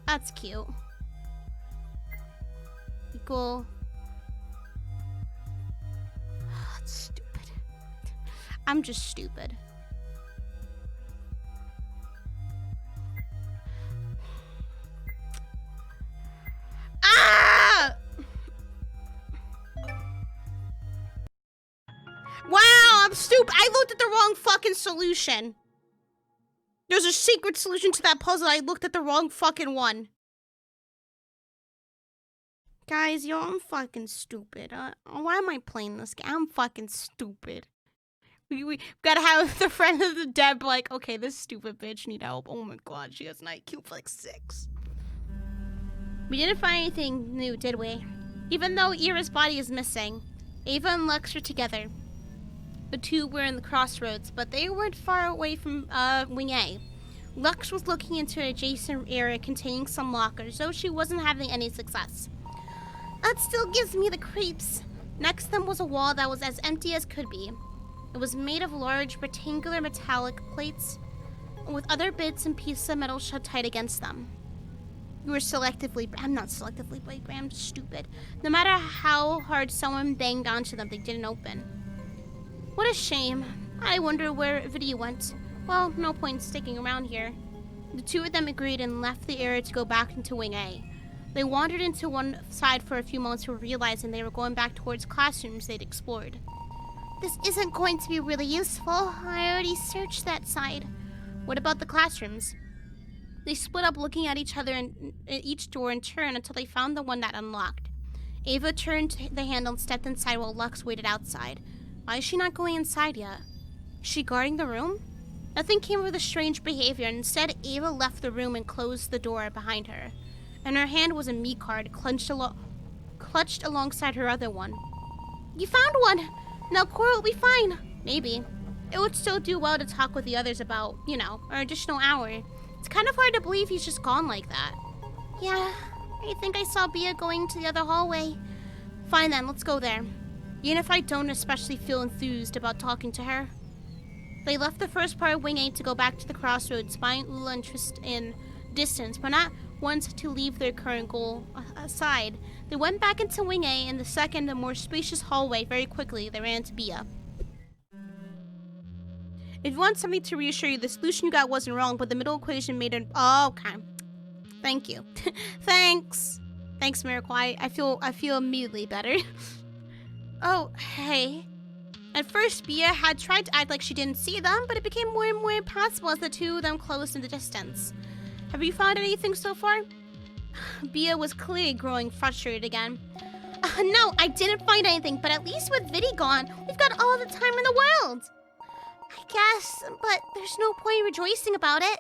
That's cute. Cool. That's stupid. I'm just stupid. Ah! Wow, I'm stupid. I looked at the wrong fucking solution. There's a secret solution to that puzzle. I looked at the wrong fucking one. Guys, yo, I'm fucking stupid. Why am I playing this game? I'm fucking stupid. We gotta have the friend of the dead like, okay, this stupid bitch need help. Oh my god, she has an IQ of like 6. We didn't find anything new, did we? Even though Ira's body is missing, Ava and Lux are together. The two were in the crossroads, but they weren't far away from Wing A. Lux was looking into an adjacent area containing some lockers, though she wasn't having any success. That still gives me the creeps. Next to them was a wall that was as empty as could be. It was made of large rectangular metallic plates with other bits and pieces of metal shut tight against them. You were selectively... I'm not selectively programmed, I'm stupid. No matter how hard someone banged onto them, they didn't open. What a shame. I wonder where Vidi went. Well, no point sticking around here. The two of them agreed and left the area to go back into Wing A. They wandered into one side for a few moments before realizing they were going back towards classrooms they'd explored. This isn't going to be really useful. I already searched that side. What about the classrooms? They split up looking at each other and each door in turn until they found the one that unlocked. Ava turned the handle and stepped inside while Lux waited outside. Why is she not going inside yet? Is she guarding the room? Nothing came of the strange behavior, and instead Ava left the room and closed the door behind her. In her hand was a me card clutched alongside her other one. You found one! Now Cora will be fine. Maybe. It would still do well to talk with the others about, you know, our additional hour. It's kind of hard to believe he's just gone like that. Yeah, I think I saw Bia going to the other hallway. Fine then, let's go there. Even if I don't especially feel enthused about talking to her. They left the first part of Wing A to go back to the crossroads, spying Ula and Trist in distance, but not once to leave their current goal aside. They went back into Wing A, and the second, a more spacious hallway. Very quickly, they ran into Bia. If you want something to reassure you, the solution you got wasn't wrong, but the middle equation made it... Oh, okay. Thank you. Thanks. Thanks, Miracle. I feel immediately better. Oh, hey. At first, Bia had tried to act like she didn't see them, but it became more and more impossible as the two of them closed in the distance. Have you found anything so far? Bia was clearly growing frustrated again. No, I didn't find anything, but at least with Vidi gone, we've got all the time in the world. I guess, but there's no point rejoicing about it.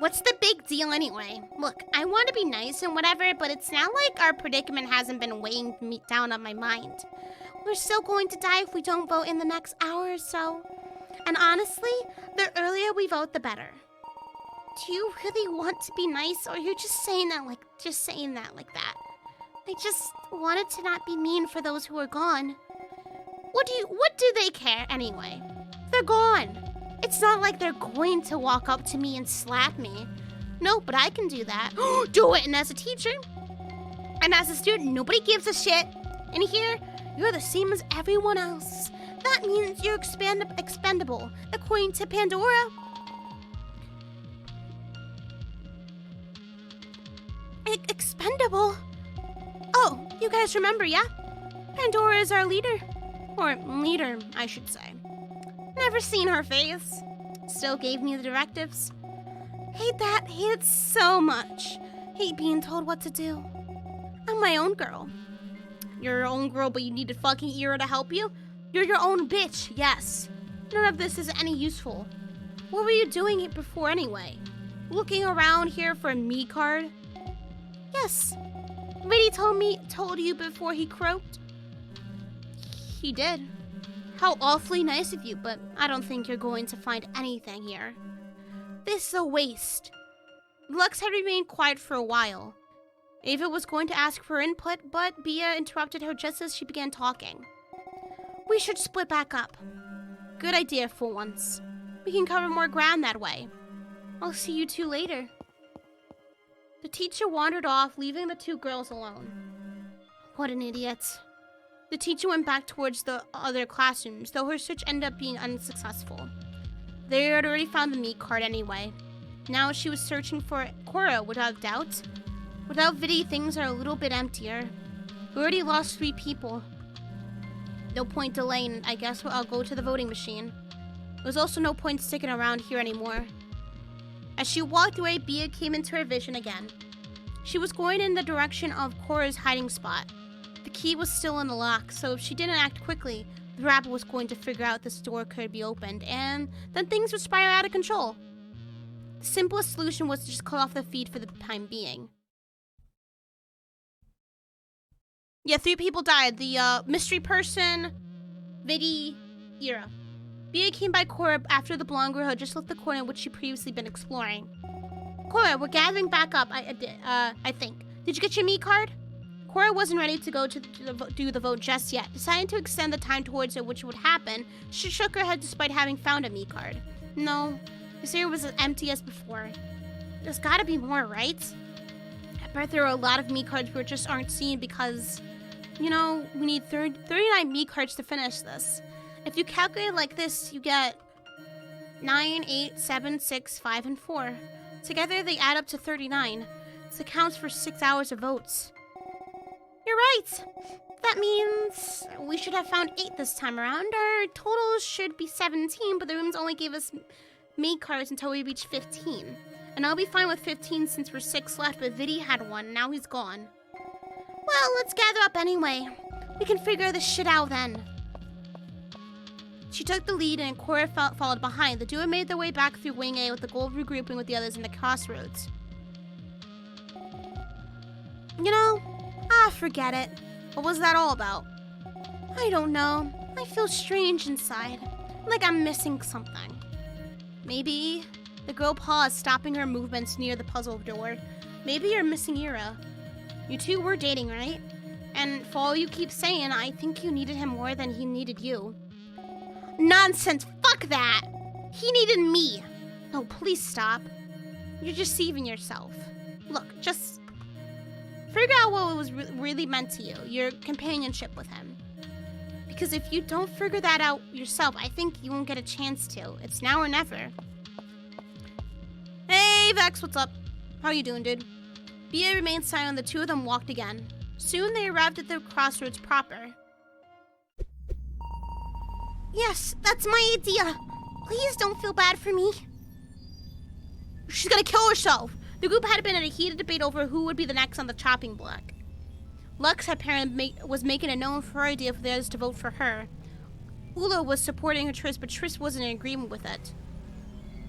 What's the big deal anyway? Look, I want to be nice and whatever, but it's not like our predicament hasn't been weighing me down on my mind. We're still going to die if we don't vote in the next hour or so. And honestly, the earlier we vote, the better. Do you really want to be nice, or are you just saying that like that? I just wanted to not be mean for those who are gone. What do they care anyway? They're gone. It's not like they're going to walk up to me and slap me. No, but I can do that. Do it, and as a teacher, and as a student, nobody gives a shit. And here, you're the same as everyone else. That means you're expendable, according to Pandora. Expendable? Oh, you guys remember, yeah? Pandora is our leader. Or leader, I should say. Never seen her face. Still gave me the directives. Hate it so much. Hate being told what to do. I'm my own girl. You're your own girl, but you needed fucking Ira to help you? You're your own bitch, yes. None of this is any useful. What were you doing it before anyway? Looking around here for a me card? Yes. Vidi told you before he croaked? He did. How awfully nice of you, but I don't think you're going to find anything here. This is a waste. Lux had remained quiet for a while. Ava was going to ask for input, but Bia interrupted her just as she began talking. We should split back up. Good idea for once. We can cover more ground that way. I'll see you two later. The teacher wandered off, leaving the two girls alone. What an idiot. The teacher went back towards the other classrooms, though her search ended up being unsuccessful. They had already found the meat card anyway. Now she was searching for Cora, without doubt. Without Viddy, things are a little bit emptier. We already lost 3 people. No point delaying, I guess I'll go to the voting machine. There's also no point sticking around here anymore. As she walked away, Bia came into her vision again. She was going in the direction of Cora's hiding spot. The key was still in the lock, so if she didn't act quickly, the rabbit was going to figure out this door could be opened, and then things would spiral out of control. The simplest solution was to just cut off the feed for the time being. Yeah, 3 people died. The mystery person, Viddy, Ira. Bia came by Cora after the blonde girl had just left the corner which she'd previously been exploring. Cora, we're gathering back up, I think. Did you get your me card? Cora wasn't ready to go to do the vote just yet. Deciding to extend the time towards it, which would happen, she shook her head despite having found a me card. No, this area was as empty as before. There's gotta be more, right? I bet there are a lot of me cards we just aren't seeing because, you know, we need 39 me cards to finish this. If you calculate like this, you get 9, 8, 7, 6, 5, and 4. Together, they add up to 39. This accounts for 6 hours of votes. You're right. That means we should have found 8 this time around. Our total should be 17, but the rooms only gave us me cards until we reached 15. And I'll be fine with 15 since we're 6 left, but Viddy had 1, now he's gone. Well, let's gather up anyway. We can figure this shit out then. She took the lead and Cora followed behind. The duo made their way back through Wing A with the goal of regrouping with the others in the crossroads. You know, forget it. What was that all about? I don't know. I feel strange inside. Like I'm missing something. Maybe the girl paused, stopping her movements near the puzzle door. Maybe you're missing Ira. You two were dating, right? And for all you keep saying, I think you needed him more than he needed you. Nonsense! Fuck that! He needed me! No, please stop. You're deceiving yourself. Look, just figure out what was really meant to you, your companionship with him. Because if you don't figure that out yourself, I think you won't get a chance to. It's now or never. Hey, Vex, what's up? How you doing, dude? Bia remained silent. The two of them walked again. Soon they arrived at the crossroads proper. Yes, that's my idea. Please don't feel bad for me. She's gonna kill herself. The group had been in a heated debate over who would be the next on the chopping block. Lux apparently was making it known for her idea for the others to vote for her. Ula was supporting her Triss, but Triss wasn't in agreement with it.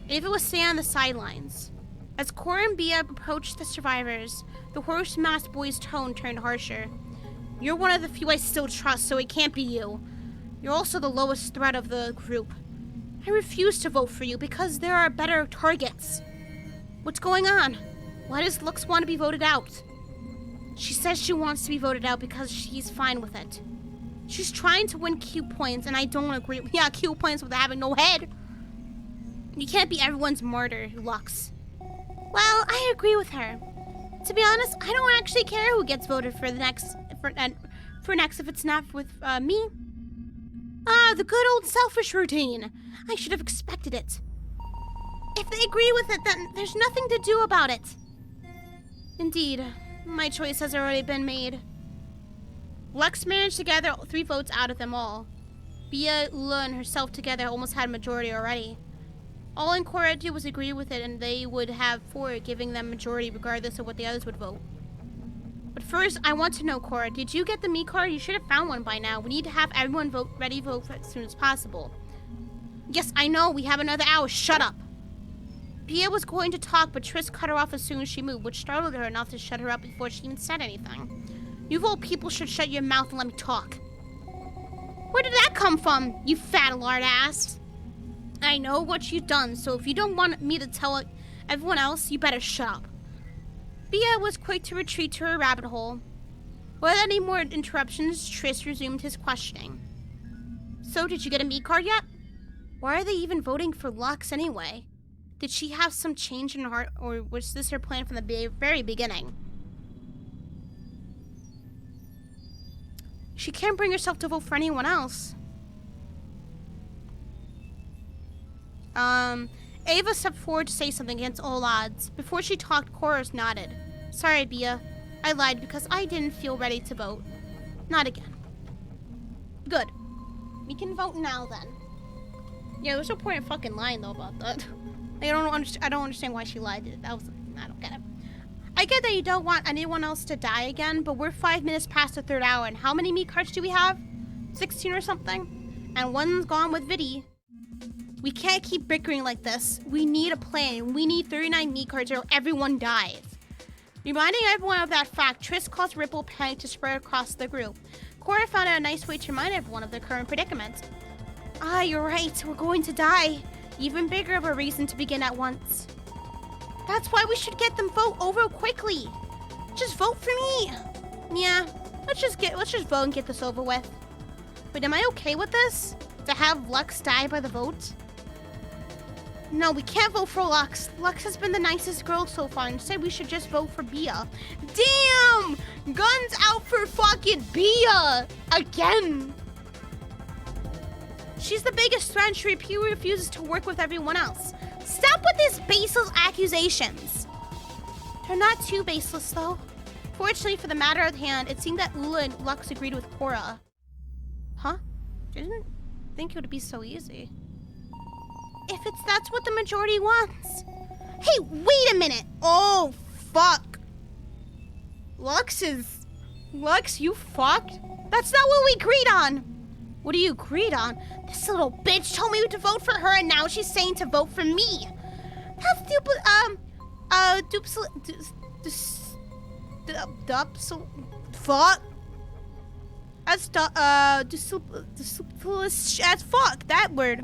Ava was staying on the sidelines. As Cora and Bia approached the survivors, the horse-masked boy's tone turned harsher. You're one of the few I still trust, so it can't be you. You're also the lowest threat of the group. I refuse to vote for you because there are better targets. What's going on? Why does Lux want to be voted out? She says she wants to be voted out because she's fine with it. She's trying to win Q points, and I don't agree. Yeah, Q points with having no head. You can't be everyone's martyr, Lux. Well, I agree with her. To be honest, I don't actually care who gets voted for next if it's not with me. Ah, the good old selfish routine. I should have expected it. If they agree with it, then there's nothing to do about it. Indeed, my choice has already been made. Lux managed to gather 3 votes out of them all. Bia, Ula, and herself together almost had a majority already. All Cora did was agree with it, and they would have 4, giving them majority regardless of what the others would vote. But first, I want to know, Cora, did you get the me card? You should have found one by now. We need to have everyone vote as soon as possible. Yes, I know. We have another hour. Shut up. Bia was going to talk, but Triss cut her off as soon as she moved, which startled her enough to shut her up before she even said anything. You of all people should shut your mouth and let me talk. Where did that come from, you fat lard ass? I know what you've done, so if you don't want me to tell everyone else, you better shut up. Bia was quick to retreat to her rabbit hole. Without any more interruptions, Triss resumed his questioning. So, did you get a me card yet? Why are they even voting for Lux anyway? Did she have some change in her heart, or was this her plan from the very beginning? She can't bring herself to vote for anyone else. Ava stepped forward to say something against all odds. Before she talked, Chorus nodded. Sorry, Bia. I lied because I didn't feel ready to vote. Not again. Good. We can vote now then. Yeah, there's no point in fucking lying though about that. I don't understand why she lied. I don't get it. I get that you don't want anyone else to die again, but we're 5 minutes past the 3rd hour, and how many meat carts do we have? 16 or something? And one's gone with Viddy. We can't keep bickering like this. We need a plan. We need 39 meat carts or everyone dies. Reminding everyone of that fact, Triss caused ripple panic to spread across the group. Cora found out a nice way to remind everyone of their current predicament. Ah, you're right. We're going to die. Even bigger of a reason to begin at once. That's why we should get them vote over quickly. Just vote for me. Yeah, let's just vote and get this over with. But am I okay with this? To have Lux die by the vote? No, we can't vote for Lux. Lux has been the nicest girl so far. Instead, we should just vote for Bia. Damn! Guns out for fucking Bia! Again! She's the biggest threat and she refuses to work with everyone else. Stop with these baseless accusations. They're not too baseless, though. Fortunately, for the matter at hand, it seemed that Ula and Lux agreed with Cora. Huh? Didn't think it would be so easy. If that's what the majority wants. Hey, wait a minute. Oh, fuck. Lux, you fucked? That's not what we agreed on. What do you agreed on? This little bitch told me to vote for her and now she's saying to vote for me. That's fuck. That's fuck, that word.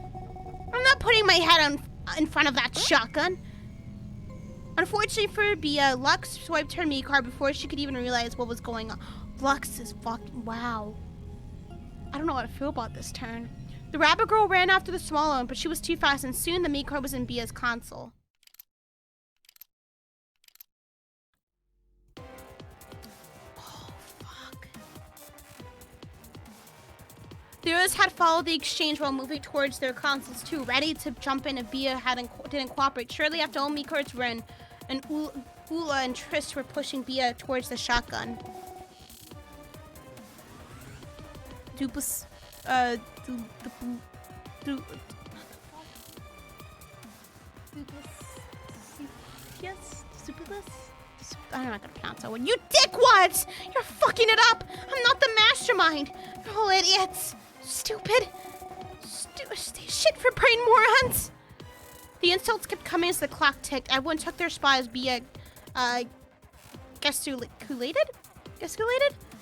I'm not putting my head in front of that shotgun. Unfortunately for Bia, Lux swiped her meat card before she could even realize what was going on. Lux is fucking wow. I don't know how to feel about this turn. The rabbit girl ran after the small one, but she was too fast, and soon the meat card was in Bia's console. Oh, fuck. The others had followed the exchange while moving towards their consoles too, ready to jump in if Bia didn't cooperate. Shortly after all meat cards ran, and Ula and Triss were pushing Bia towards the shotgun. Dupus, I don't know how to pronounce that one. You dickwads! You're fucking it up! I'm not the mastermind! You're all idiots! Stupid! Shit for brain morons! The insults kept coming as the clock ticked. Everyone took their spot as Bia, gesticulated?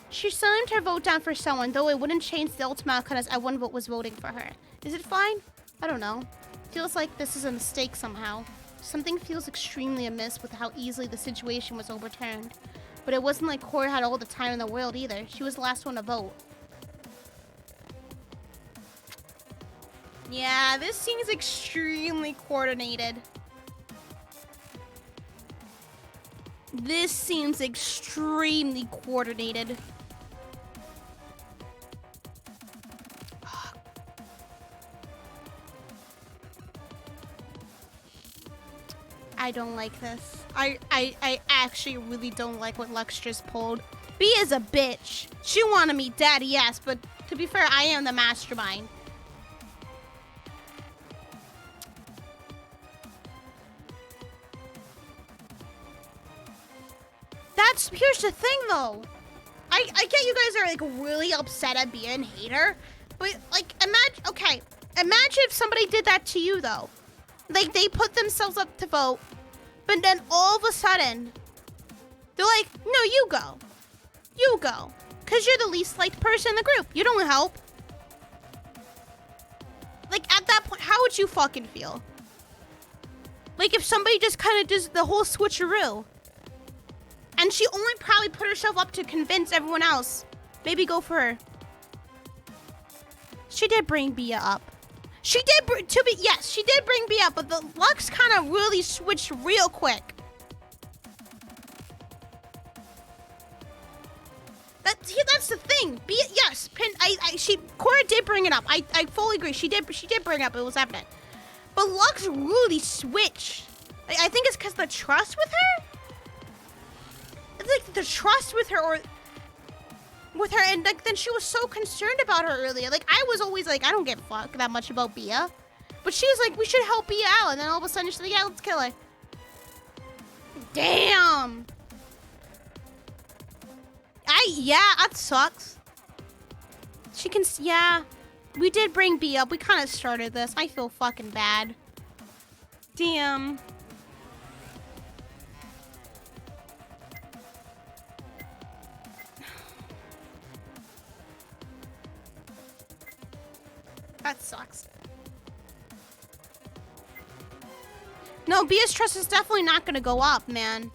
She slammed her vote down for someone, though it wouldn't change the ultimate outcome as everyone was voting for her. Is it fine? I don't know. Feels like this is a mistake somehow. Something feels extremely amiss with how easily the situation was overturned. But it wasn't like Cora had all the time in the world either. She was the last one to vote. Yeah, this seems extremely coordinated. This seems extremely coordinated. I don't like this. I actually really don't like what Lux just pulled. B is a bitch. She wanted me dead, yes, but to be fair, I am the mastermind. Here's the thing though. I get you guys are like really upset at Bia and hate her, but like imagine if somebody did that to you though. Like they put themselves up to vote, but then all of a sudden they're like, no, you go, because you're the least liked person in the group. You don't help. Like at that point, how would you fucking feel? Like if somebody just kind of does the whole switcheroo. And she only probably put herself up to convince everyone else. Maybe go for her. She did bring Bia up. She did, yes, she did bring B up, but the Lux kind of really switched real quick. That's the thing. Yes, Cora did bring it up. I fully agree. She did bring it up. It was evident. But Lux really switched. I think it's because the trust with her. It's like the trust with her, and like then she was so concerned about her earlier. Like I was always like, I don't give a fuck that much about Bia, but she was like, we should help Bia out, and then all of a sudden she's like, yeah, let's kill her. Damn. Yeah, that sucks. She can, yeah. We did bring B up. We kind of started this. I feel fucking bad. Damn. That sucks. No, Bia's trust is definitely not gonna go up, man.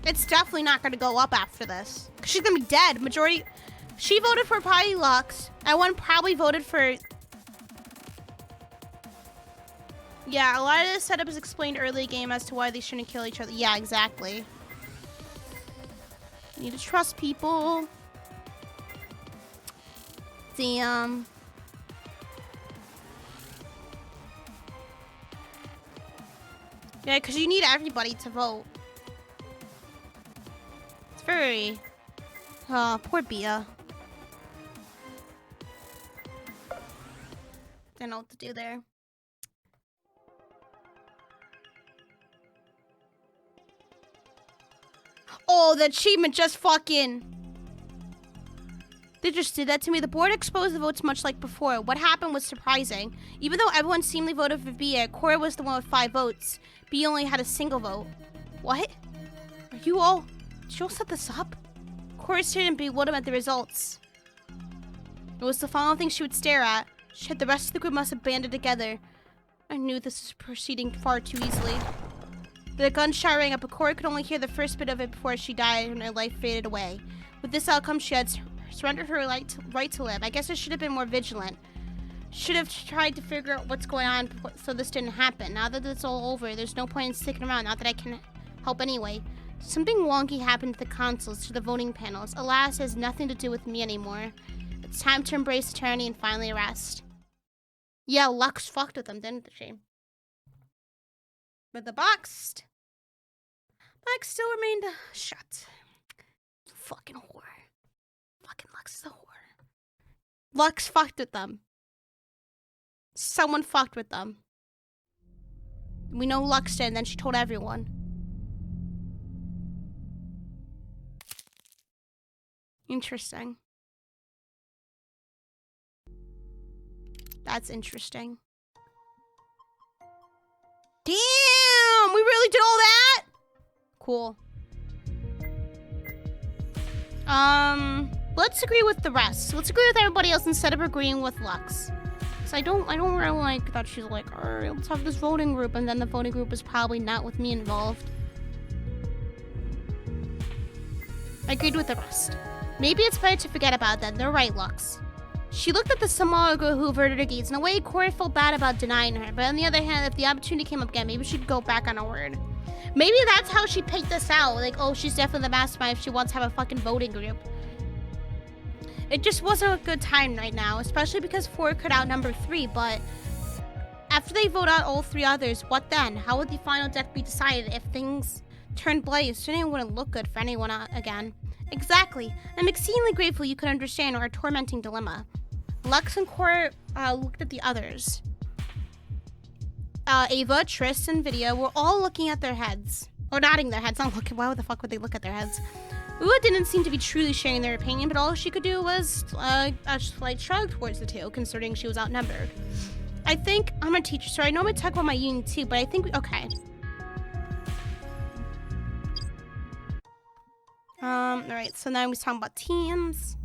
It's definitely not gonna go up after this. Cause she's gonna be dead. Majority, she voted for probably Lux. Everyone probably voted for. Yeah, a lot of this setup is explained early game as to why they shouldn't kill each other. Yeah, exactly. You need to trust people. Damn. Yeah, because you need everybody to vote. It's very... Oh, poor Bia. Didn't know what to do there. Oh, the achievement just fucking... They just did that to me. The board exposed the votes much like before. What happened was surprising. Even though everyone seemingly voted for Bia, Cora was the one with 5 votes. Bia only had a single vote. What? Are you all... Did you all set this up? Cora stared in bewilderment at the results. It was the final thing she would stare at. She had the rest of the group must have banded together. I knew this was proceeding far too easily. The gunshot rang up, but Cora could only hear the first bit of it before she died and her life faded away. With this outcome, she had surrendered her right to live. I guess I should have been more vigilant. Should have tried to figure out what's going on so this didn't happen. Now that it's all over, there's no point in sticking around. Not that I can help anyway. Something wonky happened to the consoles, to the voting panels. Alas, it has nothing to do with me anymore. It's time to embrace eternity and finally rest. Yeah, Lux fucked with them, didn't she? But the box still remained shut. Fucking whore. Fucking Lux is a whore. Lux fucked with them. Someone fucked with them. We know Lux did, and then she told everyone. Interesting. That's interesting. Damn! We really did all that? Cool. Let's agree with the rest. Let's agree with everybody else instead of agreeing with Lux. So I don't really like that she's like, alright, let's have this voting group, and then the voting group is probably not with me involved. I agreed with the rest. Maybe it's better to forget about that. They're right, Lux. She looked at the smaller girl who averted her gaze. In a way, Cora felt bad about denying her. But on the other hand, if the opportunity came up again, maybe she'd go back on her word. Maybe that's how she picked this out. Like, oh, she's definitely the mastermind if she wants to have a fucking voting group. It just wasn't a good time right now, especially because 4 could outnumber 3, but after they vote out all 3 others, what then? How would the final deck be decided if things turned bloody? It wouldn't look good for anyone again. Exactly. I'm exceedingly grateful you could understand our tormenting dilemma. Lux and Cora looked at the others. Ava, Triss, and Vidya were all looking at their heads. Or nodding their heads, not looking. Why the fuck would they look at their heads? Ua didn't seem to be truly sharing their opinion, but all she could do was a slight shrug towards the 2, considering she was outnumbered. I think I'm a teacher, so I know I'm gonna talk about my union too, but I think okay. Alright, so now we're talking about teams.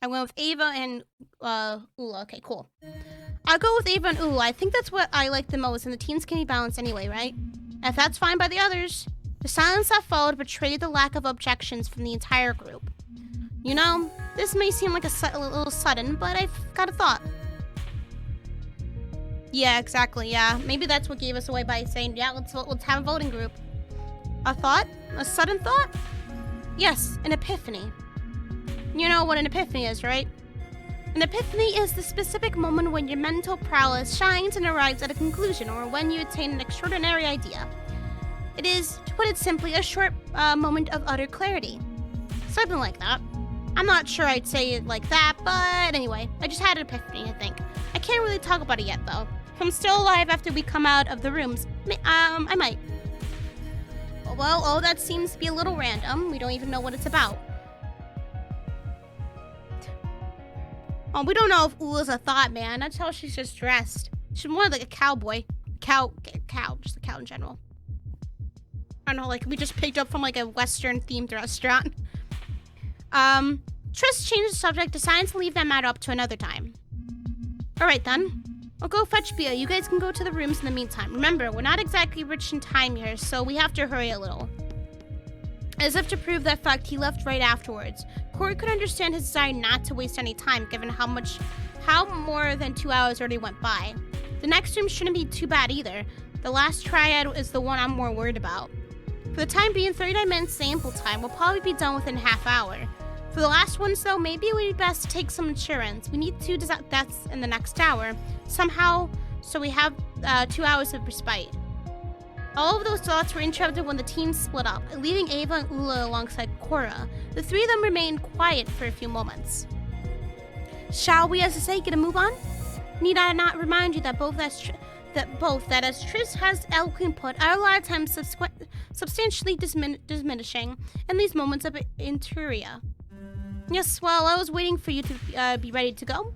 I went with Ava and Ula. Okay, cool. I'll go with Ava and Ula. I think that's what I like the most, and the teams can be balanced anyway, right? If that's fine by the others. The silence that followed betrayed the lack of objections from the entire group. You know, this may seem like a little sudden, but I've got a thought. Yeah, exactly, yeah. Maybe that's what gave us away by saying, yeah, let's have a voting group. A thought? A sudden thought? Yes, an epiphany. You know what an epiphany is, right? An epiphany is the specific moment when your mental prowess shines and arrives at a conclusion, or when you attain an extraordinary idea. It is, to put it simply, a short moment of utter clarity. Something like that. I'm not sure I'd say it like that, but anyway, I just had an epiphany, I think. I can't really talk about it yet, though. If I'm still alive after we come out of the rooms, I might. Well, that seems to be a little random. We don't even know what it's about. Oh, we don't know if Ula's a thought, man. That's how she's just dressed. She's more like a cowboy. Cow, just a cow in general. I don't know, like we just picked up from like a Western-themed restaurant. Triss changed the subject, deciding to leave that matter up to another time. Alright then. I'll go fetch Bia. You guys can go to the rooms in the meantime. Remember, we're not exactly rich in time here, so we have to hurry a little. As if to prove that fact, he left right afterwards. Corey could understand his desire not to waste any time, given how more than 2 hours already went by. The next room shouldn't be too bad either. The last triad is the one I'm more worried about. For the time being, 39 minutes sample time will probably be done within a half hour. For the last ones, though, maybe it would be best to take some insurance. We need 2 deaths in the next hour, somehow, so we have 2 hours of respite. All of those thoughts were interrupted when the team split up, leaving Ava and Ula alongside Cora. The three of them remained quiet for a few moments. Shall we, as I say, get a move on? Need I not remind you that that as Triss has eloquently put, our lifetime substantially diminishing in these moments of interia. Yes, well, I was waiting for you to be ready to go.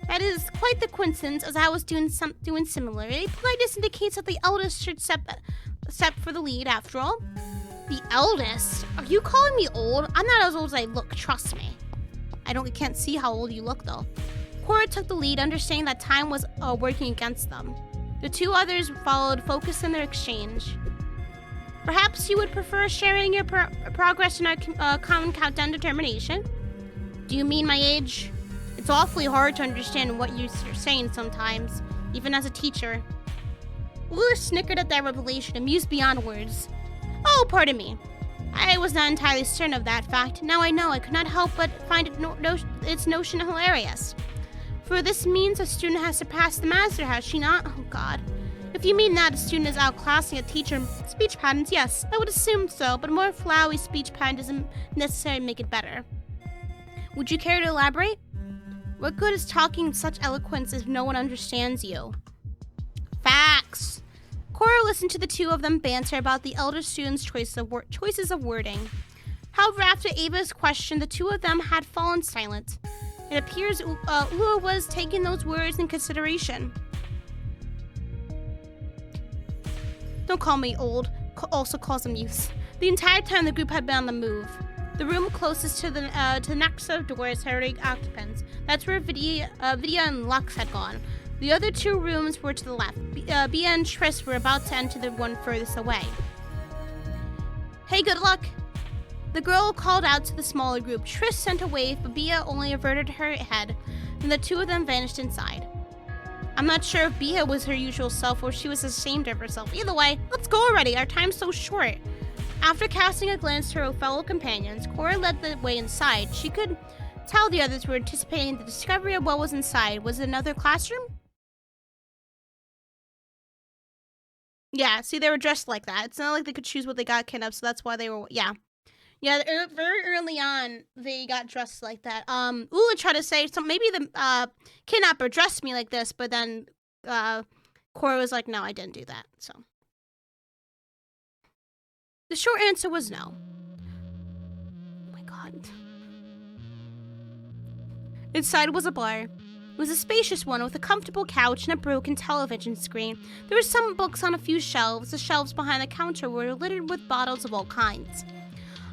That is quite the coincidence, as I was doing similarly. Politeness indicates that the eldest should step for the lead, after all. The eldest? Are you calling me old? I'm not as old as I look, trust me. I can't see how old you look, though. Cora took the lead, understanding that time was working against them. The two others followed, focused in their exchange. Perhaps you would prefer sharing your progress in our common countdown determination? Do you mean my age? It's awfully hard to understand what you're saying sometimes, even as a teacher. Ula snickered at that revelation, amused beyond words. Oh, pardon me. I was not entirely certain of that fact. Now I know. I could not help but find its notion hilarious. For this means a student has surpassed the master, has she not? Oh, God. If you mean that a student is outclassing a teacher in speech patterns, yes, I would assume so, but a more flowery speech pattern doesn't necessarily make it better. Would you care to elaborate? What good is talking in such eloquence if no one understands you? Facts. Cora listened to the two of them banter about the elder student's choices of wording. However, after Ava's question, the two of them had fallen silent. It appears Ula was taking those words in consideration. Don't call me old, also calls them youth. The entire time the group had been on the move. The room closest to the next set of doors had already occupants. That's where Vidya and Lux had gone. The other two rooms were to the left. Bia and Triss were about to enter the one furthest away. Hey, good luck! The girl called out to the smaller group. Triss sent a wave, but Bia only averted her head, and the two of them vanished inside. I'm not sure if Bia was her usual self or she was ashamed of herself. Either way, let's go already. Our time's so short. After casting a glance to her fellow companions, Cora led the way inside. She could tell the others were anticipating the discovery of what was inside. Was it another classroom? Yeah, see, they were dressed like that. It's not like they could choose what they got kidnapped, so that's why they were, yeah. Yeah, very early on, they got dressed like that. Ula tried to say, maybe the kidnapper dressed me like this, but then Cora was like, no, I didn't do that, so. The short answer was no. Oh my God. Inside was a bar. It was a spacious one with a comfortable couch and a broken television screen. There were some books on a few shelves. The shelves behind the counter were littered with bottles of all kinds.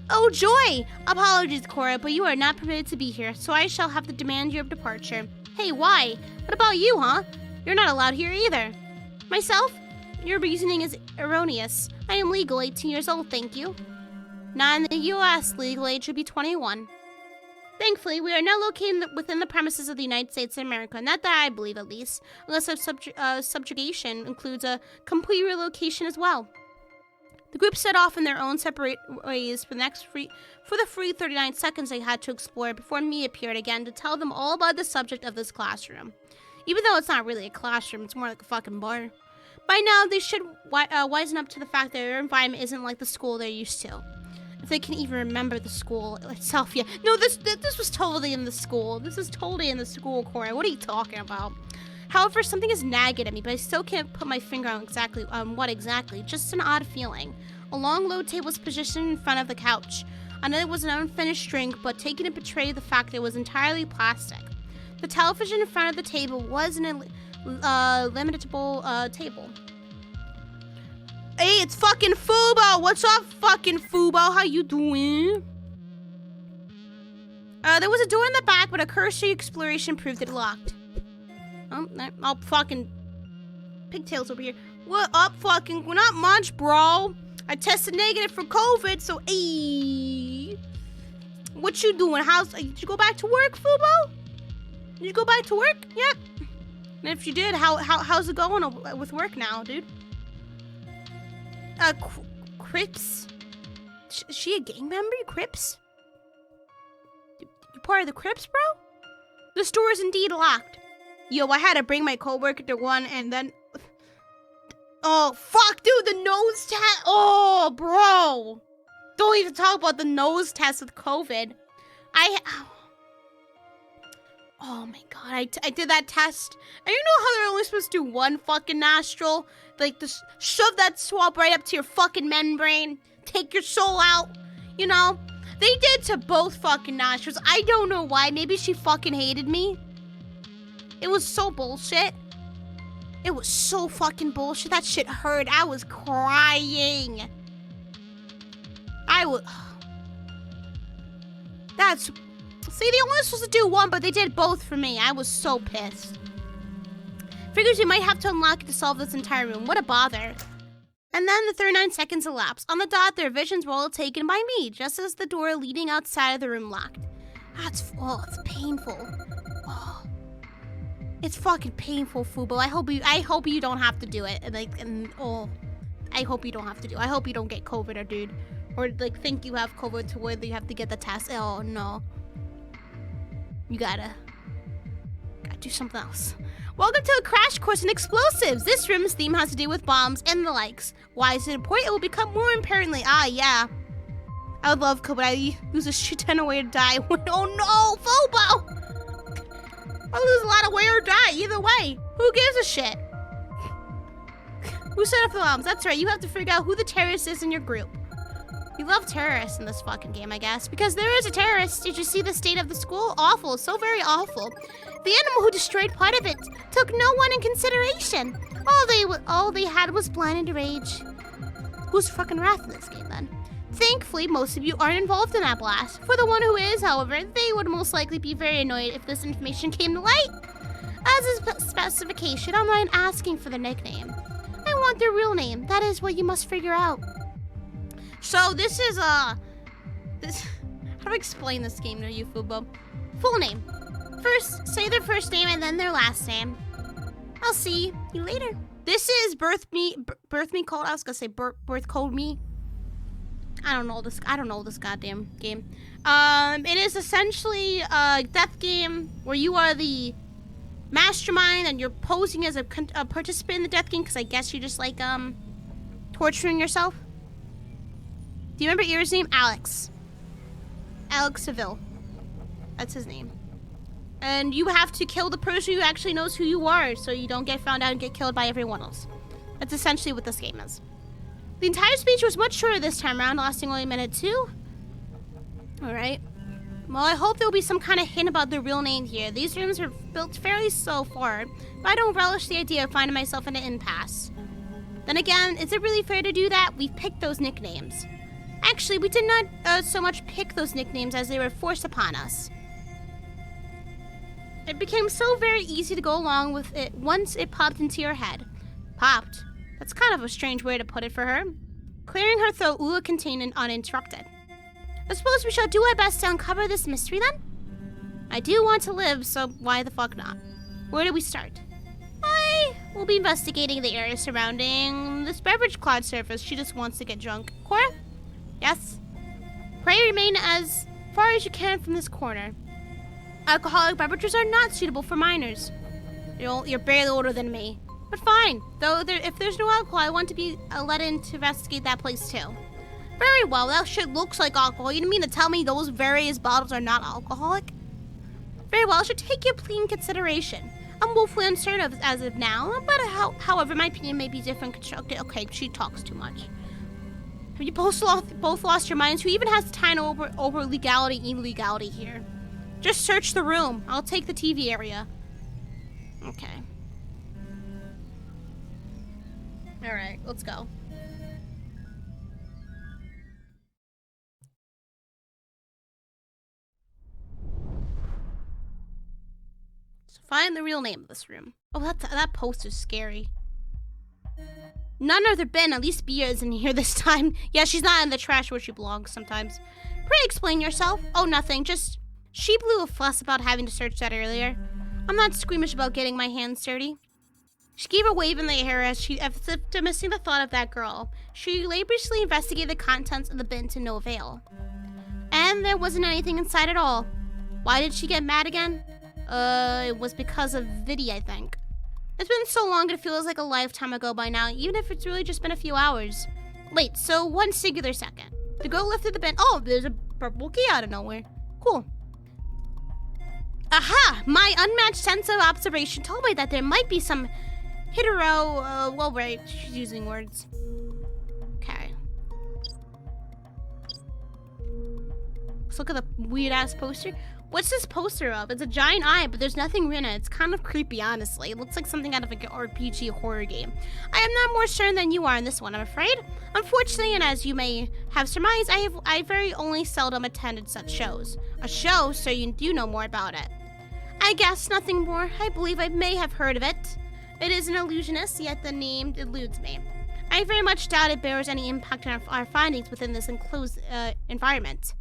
Oh, joy! Apologies, Cora, but you are not permitted to be here, so I shall have to demand your departure. Hey, why? What about you, huh? You're not allowed here either. Myself? Your reasoning is erroneous. I am legal, 18 years old, thank you. Not in the U.S. Legal age would be 21. Thankfully, we are now located within the premises of the United States of America. Not that I believe, at least. Unless subjugation includes a complete relocation as well. The group set off in their own separate ways for the free 39 seconds they had to explore before me appeared again to tell them all about the subject of this classroom. Even though it's not really a classroom, it's more like a fucking bar. By now, they should wisen up to the fact that their environment isn't like the school they're used to. If they can even remember the school itself yet. No, this was totally in the school. This is totally in the school, Corey. What are you talking about? However, something is nagging at me, but I still can't put my finger on what exactly. Just an odd feeling. A long, low table was positioned in front of the couch. I know it was an unfinished drink, but taking it betrayed the fact that it was entirely plastic. The television in front of the table was an limitable table. Hey, it's fucking Fubo! What's up, fucking Fubo? How you doing? There was a door in the back, but a cursory exploration proved it locked. Oh, fucking pigtails over here. What up, fucking? Well, not much, bro. I tested negative for COVID, so ayy. What you doing? Did you go back to work, Fubo? Did you go back to work? Yep. And if you did, how's it going with work now, dude? Crips? Is she a gang member, Crips? You part of the Crips, bro? The store is indeed locked. Yo, I had to bring my coworker to one and then... Oh, fuck, dude, the nose test. Oh, bro. Don't even talk about the nose test with COVID. Oh my god, I did that test. And you know how they're only supposed to do one fucking nostril? Like, just shove that swab right up to your fucking membrane. Take your soul out. You know? They did to both fucking nostrils. I don't know why. Maybe she fucking hated me. It was so bullshit. It was so fucking bullshit. That shit hurt. I was crying. See, they only supposed to do one, but they did both for me. I was so pissed. Figures we might have to unlock it to solve this entire room. What a bother. And then the 39 seconds elapsed. On the dot, their visions were all taken by me, just as the door leading outside of the room locked. It's painful. Oh. It's fucking painful, Fubo. I hope you don't have to do it. I hope you don't have to do it. I hope you don't get COVID, dude. Or, like, think you have COVID to where you have to get the test. Oh, no. You gotta do something else. Welcome to a crash course in explosives. This room's theme has to do with bombs and the likes. Why is it important? It will become more apparently. Yeah. I would love COVID. I lose a shit ton of weight or die. Oh no, Fubo! I lose a lot of weight or die. Either way, who gives a shit? Who set up the bombs? That's right. You have to figure out who the terrorist is in your group. You love terrorists in this fucking game, I guess. Because there is a terrorist. Did you see the state of the school? Awful. So very awful. The animal who destroyed part of it took no one in consideration. All they had was blinded rage. Who's fucking wrath in this game, then? Thankfully, most of you aren't involved in that blast. For the one who is, however, they would most likely be very annoyed if this information came to light. As a specification, I'm not asking for the nickname. I want their real name. That is what you must figure out. So this is how do I explain this game to you, Fubo? Full name. First, say their first name and then their last name. I'll see you later. This is birth me code. I was gonna say birth code me. I don't know this goddamn game. It is essentially a death game where you are the mastermind and you're posing as a participant in the death game because I guess you just like torturing yourself. Do you remember Ear's name? Alex Seville. That's his name. And you have to kill the person who actually knows who you are so you don't get found out and get killed by everyone else. That's essentially what this game is. The entire speech was much shorter this time around, lasting only a minute two. Alright. Well, I hope there'll be some kind of hint about the real name here. These rooms are built fairly so far, but I don't relish the idea of finding myself in an impasse. Then again, is it really fair to do that? We've picked those nicknames. Actually, we did not so much pick those nicknames as they were forced upon us. It became so very easy to go along with it once it popped into your head. Popped? That's kind of a strange way to put it for her. Clearing her throat, Ula continued uninterrupted. I suppose we shall do our best to uncover this mystery then? I do want to live, so why the fuck not? Where do we start? I will be investigating the area surrounding this beverage cloud surface. She just wants to get drunk. Cora? Yes? Pray remain as far as you can from this corner. Alcoholic beverages are not suitable for minors. You're barely older than me. But fine. Though if there's no alcohol, I want to be let in to investigate that place too. Very well. That shit looks like alcohol. You mean to tell me those various bottles are not alcoholic? Very well. I should take your plea in consideration. I'm woefully uncertain as of now, but however, my opinion may be different constructed. Okay, she talks too much. Have you both lost your minds? Who even has time over legality, illegality here? Just search the room. I'll take the TV area. Okay. Alright, let's go. So find the real name of this room. Oh, that poster's scary. None other bin, at least Bia is in here this time. Yeah, she's not in the trash where she belongs sometimes. Pray explain yourself. Oh, nothing. Just she blew a fuss about having to search that earlier. I'm not squeamish about getting my hands dirty. She gave a wave in the air as if dismissing the thought of that girl. She laboriously investigated the contents of the bin to no avail. And there wasn't anything inside at all. Why did she get mad again? It was because of Viddy, I think. It's been so long it feels like a lifetime ago by now, even if it's really just been a few hours. Wait, so one singular second. The girl lifted the bin. Oh, there's a purple key out of nowhere. Cool. Aha! My unmatched sense of observation told me that there might be some well, right, she's using words. Okay. Let's look at the weird-ass poster. What's this poster of? It's a giant eye, but there's nothing in it. It's kind of creepy, honestly. It looks like something out of an RPG horror game. I am not more certain than you are in this one, I'm afraid. Unfortunately, and as you may have surmised, I very only seldom attended such shows. A show, so you do know more about it. I guess nothing more. I believe I may have heard of it. It is an illusionist, yet the name eludes me. I very much doubt it bears any impact on our findings within this enclosed environment.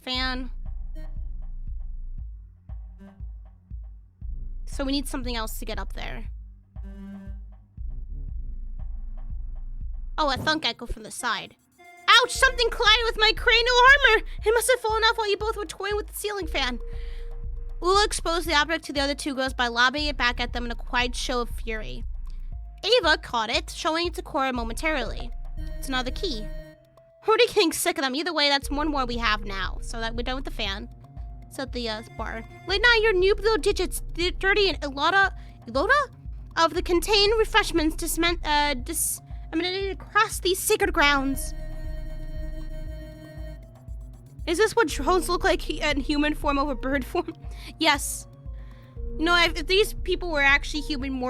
Fan. So we need something else to get up there. Oh, a thunk echo from the side. Ouch! Something collided with my cranial armor! It must have fallen off while you both were toying with the ceiling fan. Ula exposed the object to the other two girls by lobbing it back at them in a quiet show of fury. Ava caught it, showing it to Cora momentarily. It's another key. We're already getting sick of them. Either way, that's one more we have now. So that we're done with the fan. It's at the bar. Late night, your new little digits, dirty and a lot of the contained refreshments disseminated across these sacred grounds. Is this what drones look like in human form over bird form? Yes. You know, if these people were actually human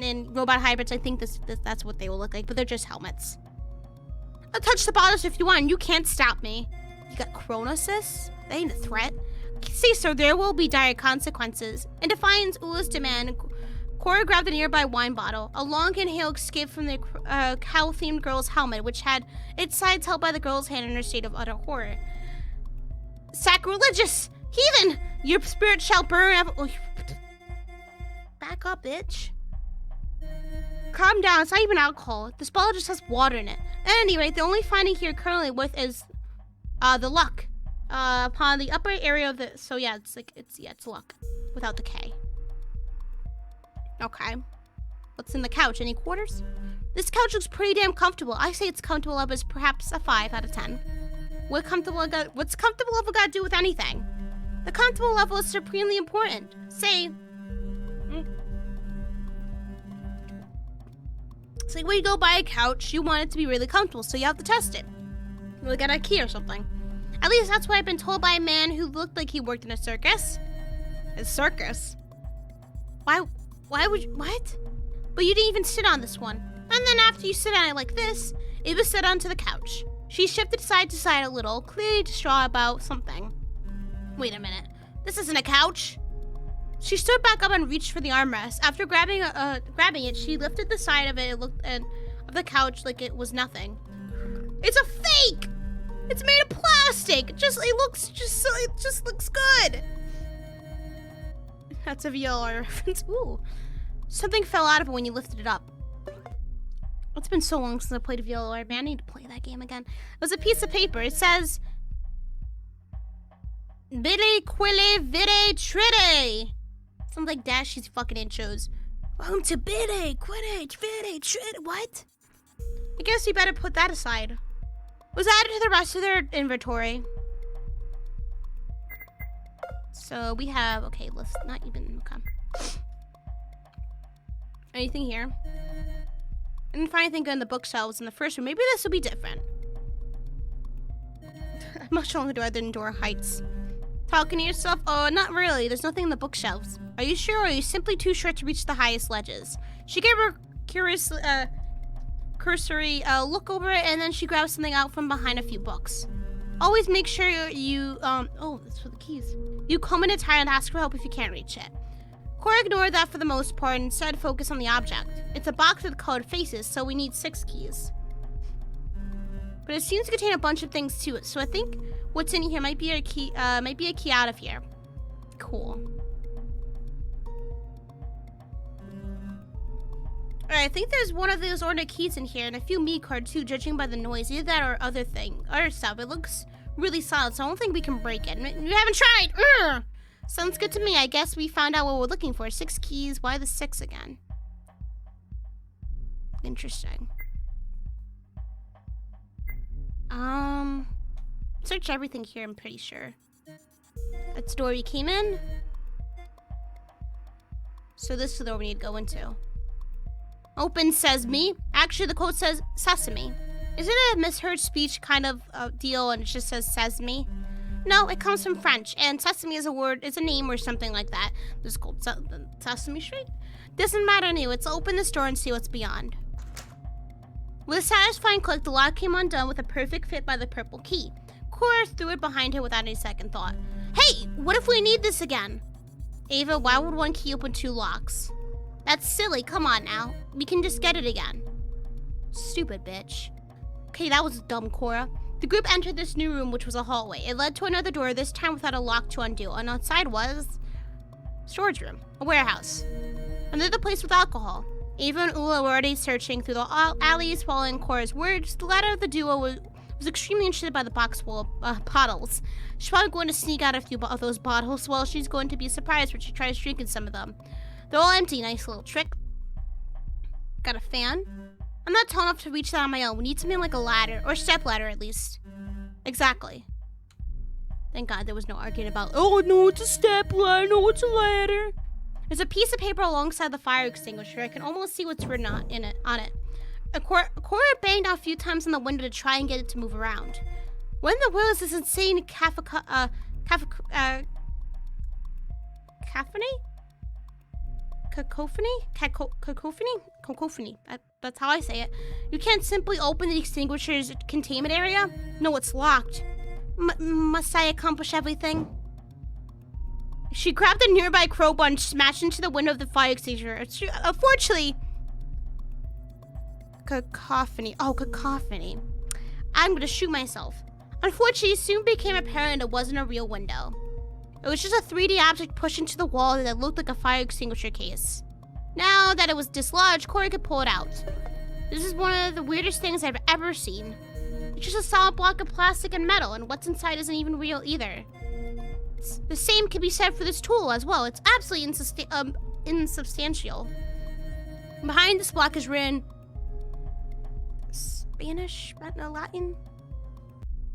and robot hybrids, I think that's what they will look like. But they're just helmets. I'll touch the bottles if you want. You can't stop me. You got Chronosis? That ain't a threat. See, so there will be dire consequences. In defiance Ula's demand, Cora grabbed a nearby wine bottle. A long inhale escaped from the cow-themed girl's helmet, which had its sides held by the girl's hand in her state of utter horror. Sacrilegious! Heathen! Your spirit shall burn. Back up, bitch. Calm down. It's not even alcohol. This bottle just has water in it. At any rate, the only finding here currently with is the luck. Upon the upper area of the. So yeah, it's luck without the K. Okay. What's in the couch? Any quarters? This couch looks pretty damn comfortable. I say it's comfortable up as perhaps a 5 out of 10. What's comfortable level got to do with anything? The comfortable level is supremely important. Say, it's like when you go buy a couch, you want it to be really comfortable, so you have to test it. Really get a key or something. At least that's what I've been told by a man who looked like he worked in a circus. A circus? Why would you, what? But you didn't even sit on this one. And then after you sit on it like this, it was set onto the couch. She shifted side to side a little, clearly distraught about something. Wait a minute. This isn't a couch. She stood back up and reached for the armrest. After grabbing it, she lifted the side of it and looked of the couch like it was nothing. It's a fake! It's made of plastic. It just looks good. That's a VLR reference. Ooh. Something fell out of it when you lifted it up. It's been so long since I played VLR, man. I need to play that game again. It was a piece of paper. It says, Bide quille vide tride. Sounds like Dashy's fucking intros. Welcome to Bide quille vide tride. What? I guess we better put that aside. Was added to the rest of their inventory. So we have, okay, let's not even, okay. Anything here? I didn't find anything good in the bookshelves in the first room. Maybe this will be different. How much longer do I than Dora Heights? Talking to yourself? Oh, not really. There's nothing in the bookshelves. Are you sure, or are you simply too short to reach the highest ledges? She gave her cursory look over it, and then she grabbed something out from behind a few books. Always make sure you, oh, that's for the keys. You come in a tire and ask for help if you can't reach it. Cora ignored that for the most part and instead focused on the object. It's a box with colored faces, so we need 6 keys. But it seems to contain a bunch of things to it, so I think what's in here might be a key out of here. Cool. Alright, I think there's one of those ornate keys in here and a few meat cards too, judging by the noise. Either that or other stuff. It looks really solid, so I don't think we can break it. You haven't tried! Urgh! Sounds good to me. I guess we found out what we're looking for. 6 keys. Why the 6 again? Interesting. Search everything here, I'm pretty sure. That's the door we came in. So this is the door we need to go into. Open sesame. Actually, the quote says sesame. Isn't it a misheard speech kind of deal and it just says sesame? No, it comes from French, and sesame is a word, it's a name or something like that. This is called Sesame Street. Doesn't matter anyway, let's open this door and see what's beyond. With a satisfying click, the lock came undone with a perfect fit by the purple key. Cora threw it behind her without any second thought. Hey, what if we need this again? Ava, why would one key open 2 locks? That's silly, come on now. We can just get it again. Stupid bitch. Okay, that was dumb, Cora. The group entered this new room, which was a hallway. It led to another door, this time without a lock to undo. And outside was storage room, a warehouse. Another place with alcohol. Ava and Ula were already searching through the alleys, following Cora's words. The latter of the duo was extremely interested by the box full of bottles. She's probably going to sneak out a few of those bottles. Well, she's going to be surprised when she tries drinking some of them. They're all empty. Nice little trick. Got a fan. I'm not tall enough to reach that on my own. We need something like a ladder, or step ladder at least. Exactly. Thank God there was no arguing about, oh no, it's a step ladder, no, it's a ladder. There's a piece of paper alongside the fire extinguisher. I can almost see what's written on it. Cora banged out a few times on the window to try and get it to move around. What in the world is this insane cacophony? Cacophony. That's how I say it. You can't simply open the extinguisher's containment area? No, it's locked. Must I accomplish everything? She grabbed a nearby crowbar and smashed into the window of the fire extinguisher. Unfortunately... Cacophony. Oh, cacophony. I'm gonna shoot myself. Unfortunately, it soon became apparent it wasn't a real window. It was just a 3D object pushed into the wall that looked like a fire extinguisher case. Now that it was dislodged, Cora could pull it out. This is one of the weirdest things I've ever seen. It's just a solid block of plastic and metal, and what's inside isn't even real either. The same can be said for this tool as well. It's absolutely insubstantial. Behind this block is written... Spanish? No, Latin?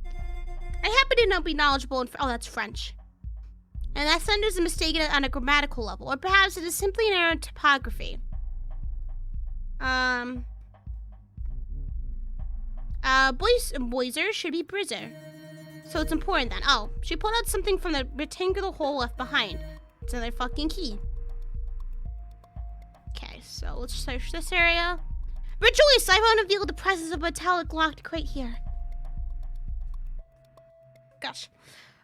I happen to not be knowledgeable in... Oh, that's French. And that sentence is mistaken on a grammatical level, or perhaps it is simply an error in typography. Boiser should be Brizzer. So it's important then. Oh, she pulled out something from the rectangular hole left behind. It's another fucking key. Okay, so let's search this area. Rejoice! I found unveiled the presence of a metallic locked crate here. Gosh.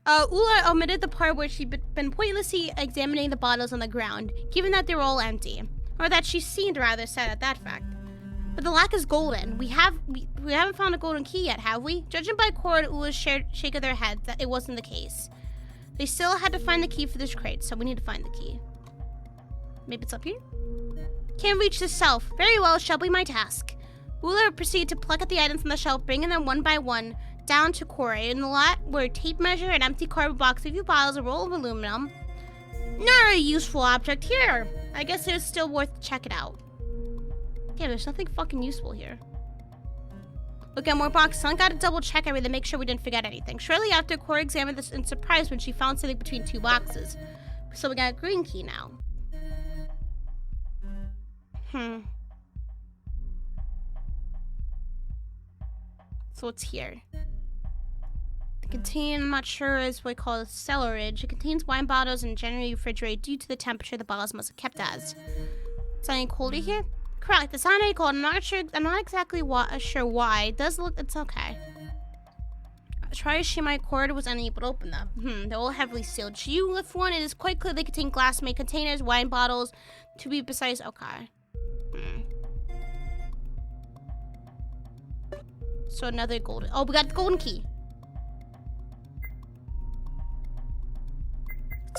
Ula omitted the part where she'd been pointlessly examining the bottles on the ground, given that they were all empty. Or that she seemed rather sad at that fact. But the lock is golden. We haven't found a golden key yet, have we? Judging by Cora and Ula's shake of their heads, that it wasn't the case. They still had to find the key for this crate, so we need to find the key. Maybe it's up here? Can't reach the shelf. Very well, shall be my task. Ula proceeded to pluck at the items on the shelf, bringing them one by one down to Cora. In the lot were a tape measure, an empty cardboard box, a few bottles, a roll of aluminum. Not a useful object here. I guess it was still worth check it out. Yeah, there's nothing fucking useful here. Look at more boxes. I gotta double check everything to make sure we didn't forget anything. Shortly after, Cora examined this in surprise when she found something between two boxes. So we got a green key now. So it's here. The contain, I'm not sure, is what we call cellarage. It contains wine bottles and generally refrigerated due to the temperature the bottles must have kept as. It's not any colder here? Correct, it's not any cold. I'm not exactly sure why. It does look, it's okay. Try as she might, Cora was unable to open them. They're all heavily sealed. Should you lift one? It is quite clear they contain glass-made containers, wine bottles, to be precise. Okay. So another golden. Oh, we got the golden key.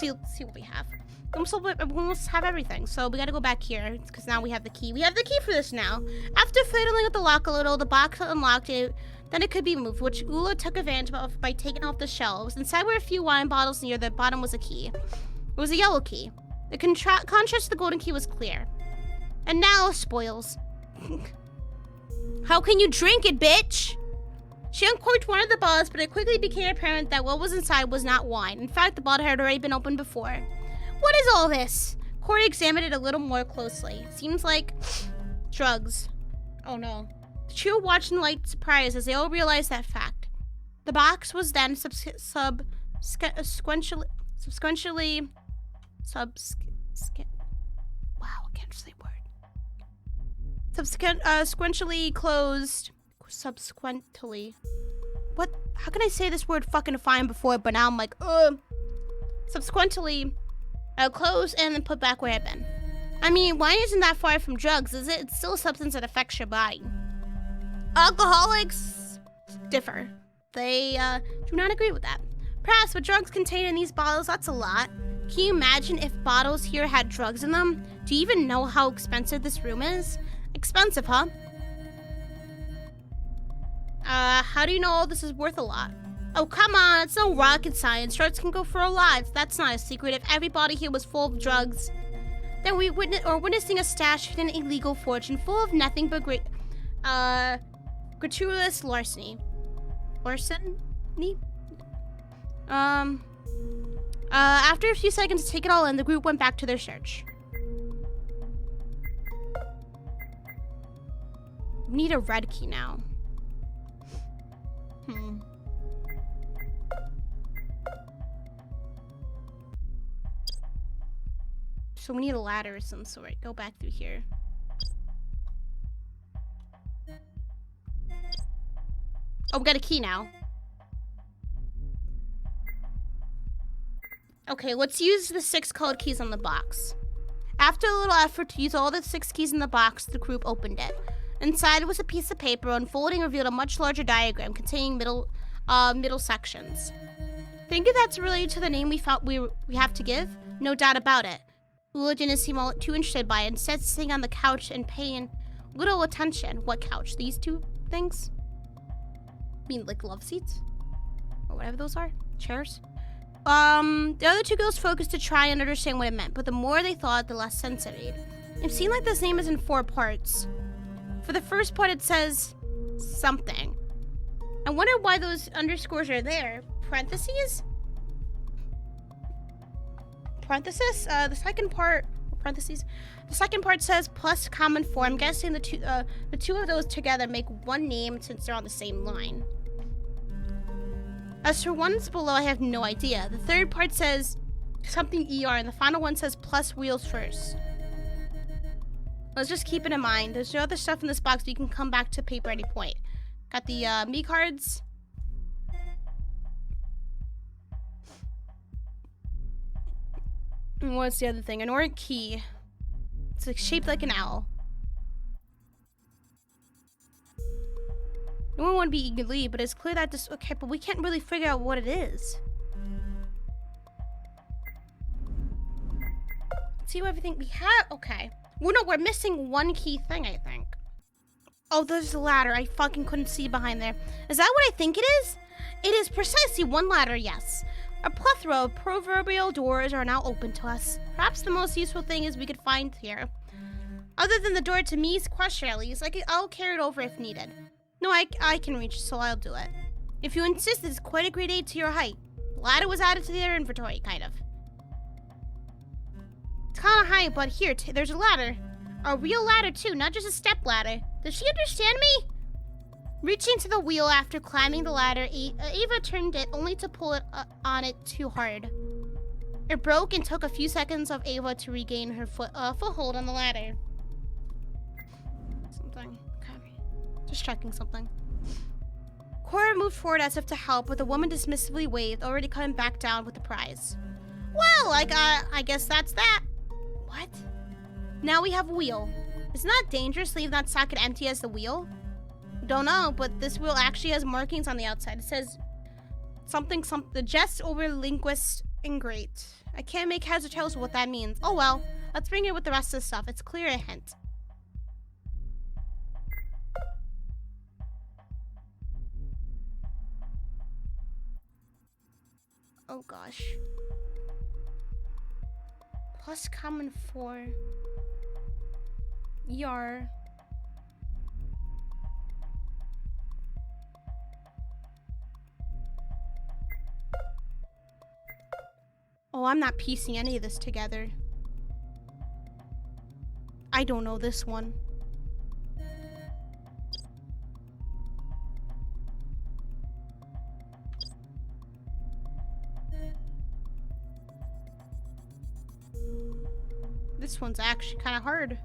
Let's see what we have. We almost have everything, so we gotta go back here because now we have the key. We have the key for this now. After fiddling with the lock a little, the box unlocked it. Then it could be moved, which Ula took advantage of by taking off the shelves. Inside were a few wine bottles. Near the bottom was a key. It was a yellow key. The contrast to the golden key was clear. And now spoils. How can you drink it, bitch? She uncorked one of the bottles, but it quickly became apparent that what was inside was not wine. In fact, the bottle had already been opened before. What is all this? Corey examined it a little more closely. Seems like drugs. Oh no. The trio watched in light surprise as they all realized that fact. The box was then subsequently closed. Subsequently. What? How can I say this word fucking fine before, but now I'm like, Subsequently, closed and then put back where it had been. I mean, wine isn't that far from drugs, is it? It's still a substance that affects your body. Alcoholics differ. They do not agree with that. Perhaps what drugs contained in these bottles, that's a lot. Can you imagine if bottles here had drugs in them? Do you even know how expensive this room is? Expensive, huh? How do you know all this is worth a lot? Oh, come on, it's no rocket science. Drugs can go for a lot. That's not a secret. If everybody here was full of drugs, then we witnessing a stash of an illegal fortune full of nothing but gratuitous larceny. Larceny? After a few seconds to take it all in, the group went back to their search. We need a red key now. So we need a ladder of some sort. Go back through here. Oh, we got a key now. Okay, let's use the 6 colored keys on the box. After a little effort to use all the 6 keys in the box, the group opened it. Inside was a piece of paper. Unfolding revealed a much larger diagram containing middle sections. Think that's related to the name we thought we have to give? No doubt about it. Ula didn't seem all too interested by it, instead sitting on the couch and paying little attention. What couch? These 2 things? I mean, like love seats? Or whatever those are? Chairs? The other 2 girls focused to try and understand what it meant, but the more they thought, the less sense it made. It seemed like this name is in 4 parts. For the first part, it says something. I wonder why those underscores are there. Parentheses? Parenthesis? The second part, parentheses. The second part says plus common form. I'm guessing the two of those together make one name since they're on the same line. As for ones below, I have no idea. The third part says something ER, and the final one says plus wheels first. Let's just keep it in mind. There's no other stuff in this box, but you can come back to paper at any point. Got the me cards. And what's the other thing? An orange key. It's like shaped like an owl. No one would be eager to leave, but it's clear that this. Okay, but we can't really figure out what it is. See everything we have. Okay. Well, no, we're missing one key thing, I think. Oh, there's a ladder. I fucking couldn't see behind there. Is that what I think it is? It is precisely one ladder, yes. A plethora of proverbial doors are now open to us. Perhaps the most useful thing is we could find here. Other than the door to me's question, at least, I'll carry it over if needed. No, I can reach, so I'll do it. If you insist, it's quite a great aid to your height. The ladder was added to their inventory, kind of. It's kind of high, but here, there's a ladder. A real ladder, too, not just a step ladder. Does she understand me? Reaching to the wheel after climbing the ladder, Ava turned it only to pull it on it too hard. It broke and took a few seconds of Ava to regain her foothold on the ladder. Something. Okay. Just checking something. Cora moved forward as if to help, but the woman dismissively waved, already coming back down with the prize. Well, I guess that's that. What? Now we have a wheel. Isn't that dangerous, leaving that socket empty as the wheel? Don't know, but this wheel actually has markings on the outside. It says something, the jest over linguist ingrate. I can't make heads or tails of what that means. Oh well, let's bring it with the rest of the stuff. It's clear a hint. Oh gosh. Plus common for ER. Oh, I'm not piecing any of this together. I don't know this one. This one's actually kind of hard.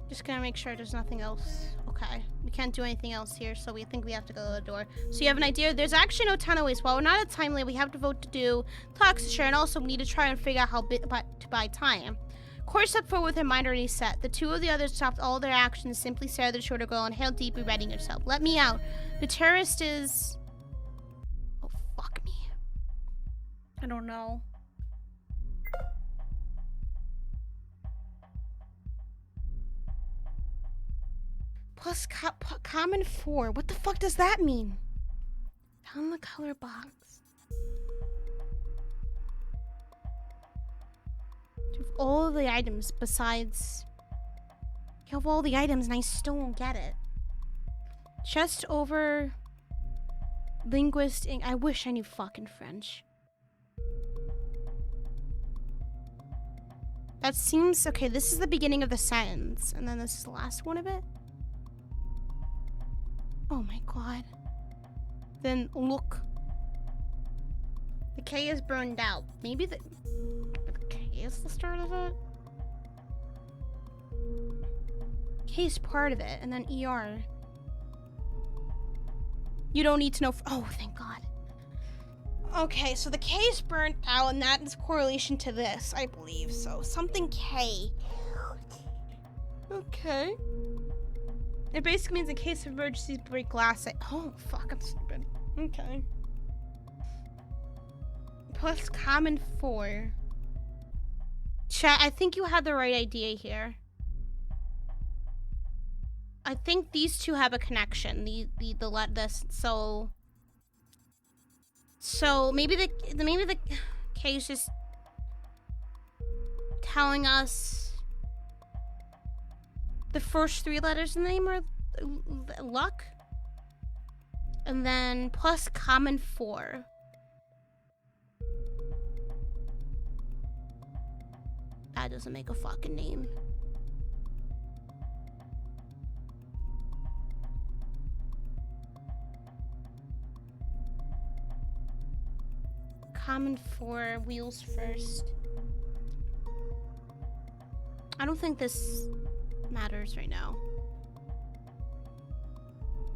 Just gonna make sure there's nothing else. Okay, we can't do anything else here, so we think we have to go to the door. So you have an idea? There's actually no ton of ways. While we're not at time limit, we have to vote to do talks to share, and also we need to try and figure out how to buy time. Cora stepped forward with her mind already set. The two of the others stopped all their actions, simply stared at the shorter girl and inhaled deeply, readying herself. Let me out. The terrorist is... Oh, fuck me. I don't know. Plus common 4. What the fuck does that mean? Found the color box. You have all the items besides... You have all the items and I still don't get it. Just over... Linguist... I wish I knew fucking French. That seems... Okay, this is the beginning of the sentence. And then this is the last one of it. Oh my god. Then look. The K is burned out. Maybe the K is the start of it? K is part of it, and then ER. You don't need to know. Oh, thank god. Okay, so the K is burnt out, and that is correlation to this, I believe. So something K. Okay. It basically means in case of emergencies, break glass. Oh, fuck, I'm stupid. Okay. Plus common 4. Chat, I think you had the right idea here. I think these two have a connection. So maybe the K is just telling us the first 3 letters in the name are luck. And then plus common 4. That doesn't make a fucking name. Common 4, wheels first. I don't think this matters right now.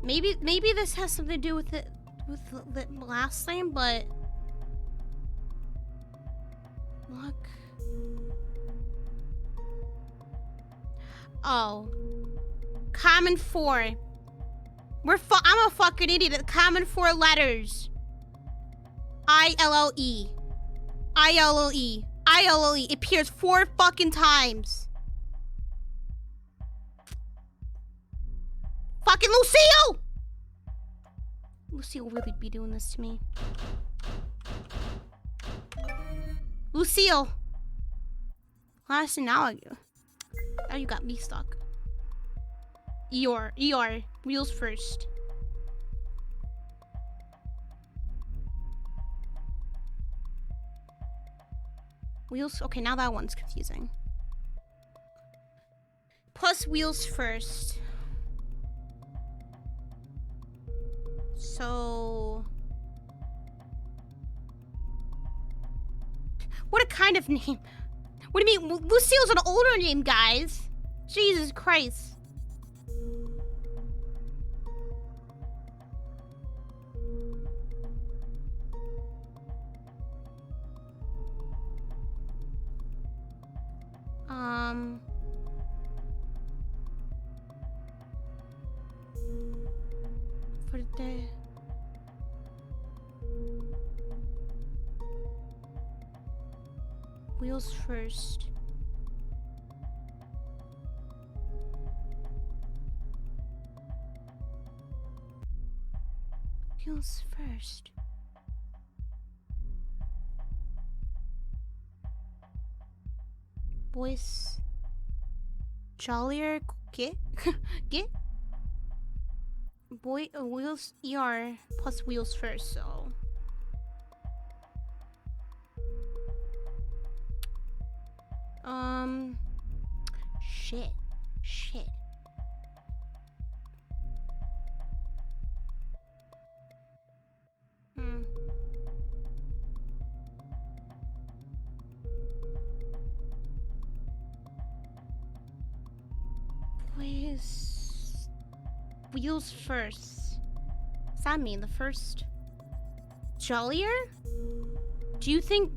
Maybe this has something to do with it with the last name, but look. Oh. Common 4. I'm a fucking idiot. Common 4 letters. I-L-L-E. I-L-L-E. I-L-L-E. It appears 4 fucking times. Fucking Lucille! Lucille really be doing this to me. Lucille. Honestly, now you got me stuck. ER. Wheels first. Wheels, okay, now that one's confusing. Plus wheels first. So... what a kind of name. What do you mean? Lucille's an older name, guys. Jesus Christ. For the... wheels first. Wheels first. Boys jollier. Get get boy wheels ER plus wheels first, so shit. Wheels first. What's that mean? The first jollier? Do you think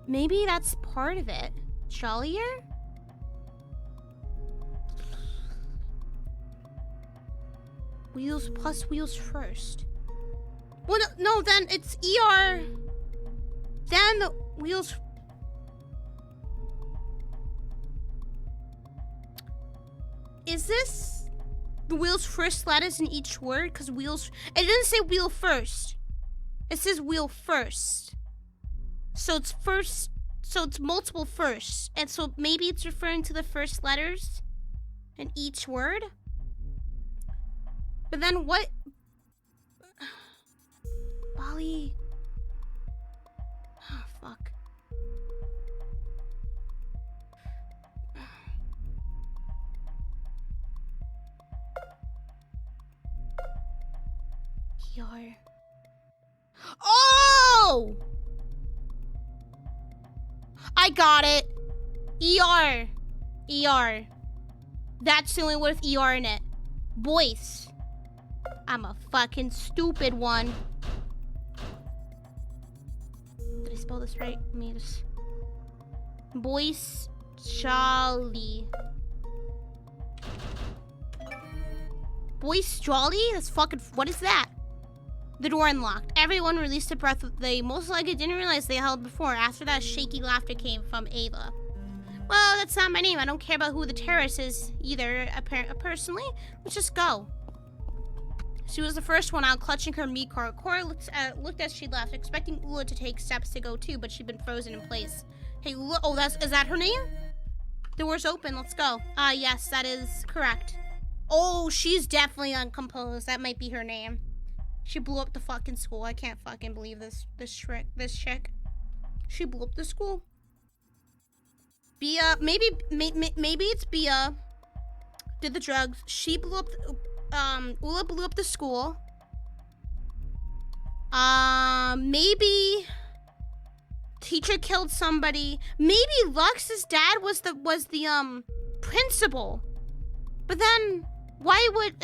maybe that's part of it? Jollier? Wheels plus wheels first. Well, no, then it's ER. Then the wheels. Is this the wheels first letters in each word? Because wheels. It didn't say wheel first. It says wheel first. So it's first. So it's multiple firsts. And so maybe it's referring to the first letters in each word. But then what? Bali. Oh, fuck. ER. Oh! I got it. ER. ER. That's the only word with ER in it. Boys. I'm a fucking stupid one. Did I spell this right? Let me just... Boys jolly. Boys jolly? That's fucking... What is that? The door unlocked. Everyone released a breath they most likely didn't realize they held before. After that, shaky laughter came from Ava. Well, that's not my name. I don't care about who the terrorist is either, personally. Let's just go. She was the first one out, clutching her meat cart. Cora looked as she left, expecting Ula to take steps to go too, but she'd been frozen in place. Hey, Ula, oh, is that her name? The door's open, let's go. Yes, that is correct. Oh, she's definitely uncomposed. That might be her name. She blew up the fucking school. I can't fucking believe this chick. She blew up the school. Bia, maybe it's Bia did the drugs. She blew up Ula blew up the school. Maybe teacher killed somebody. Maybe Lux's dad was the principal. But then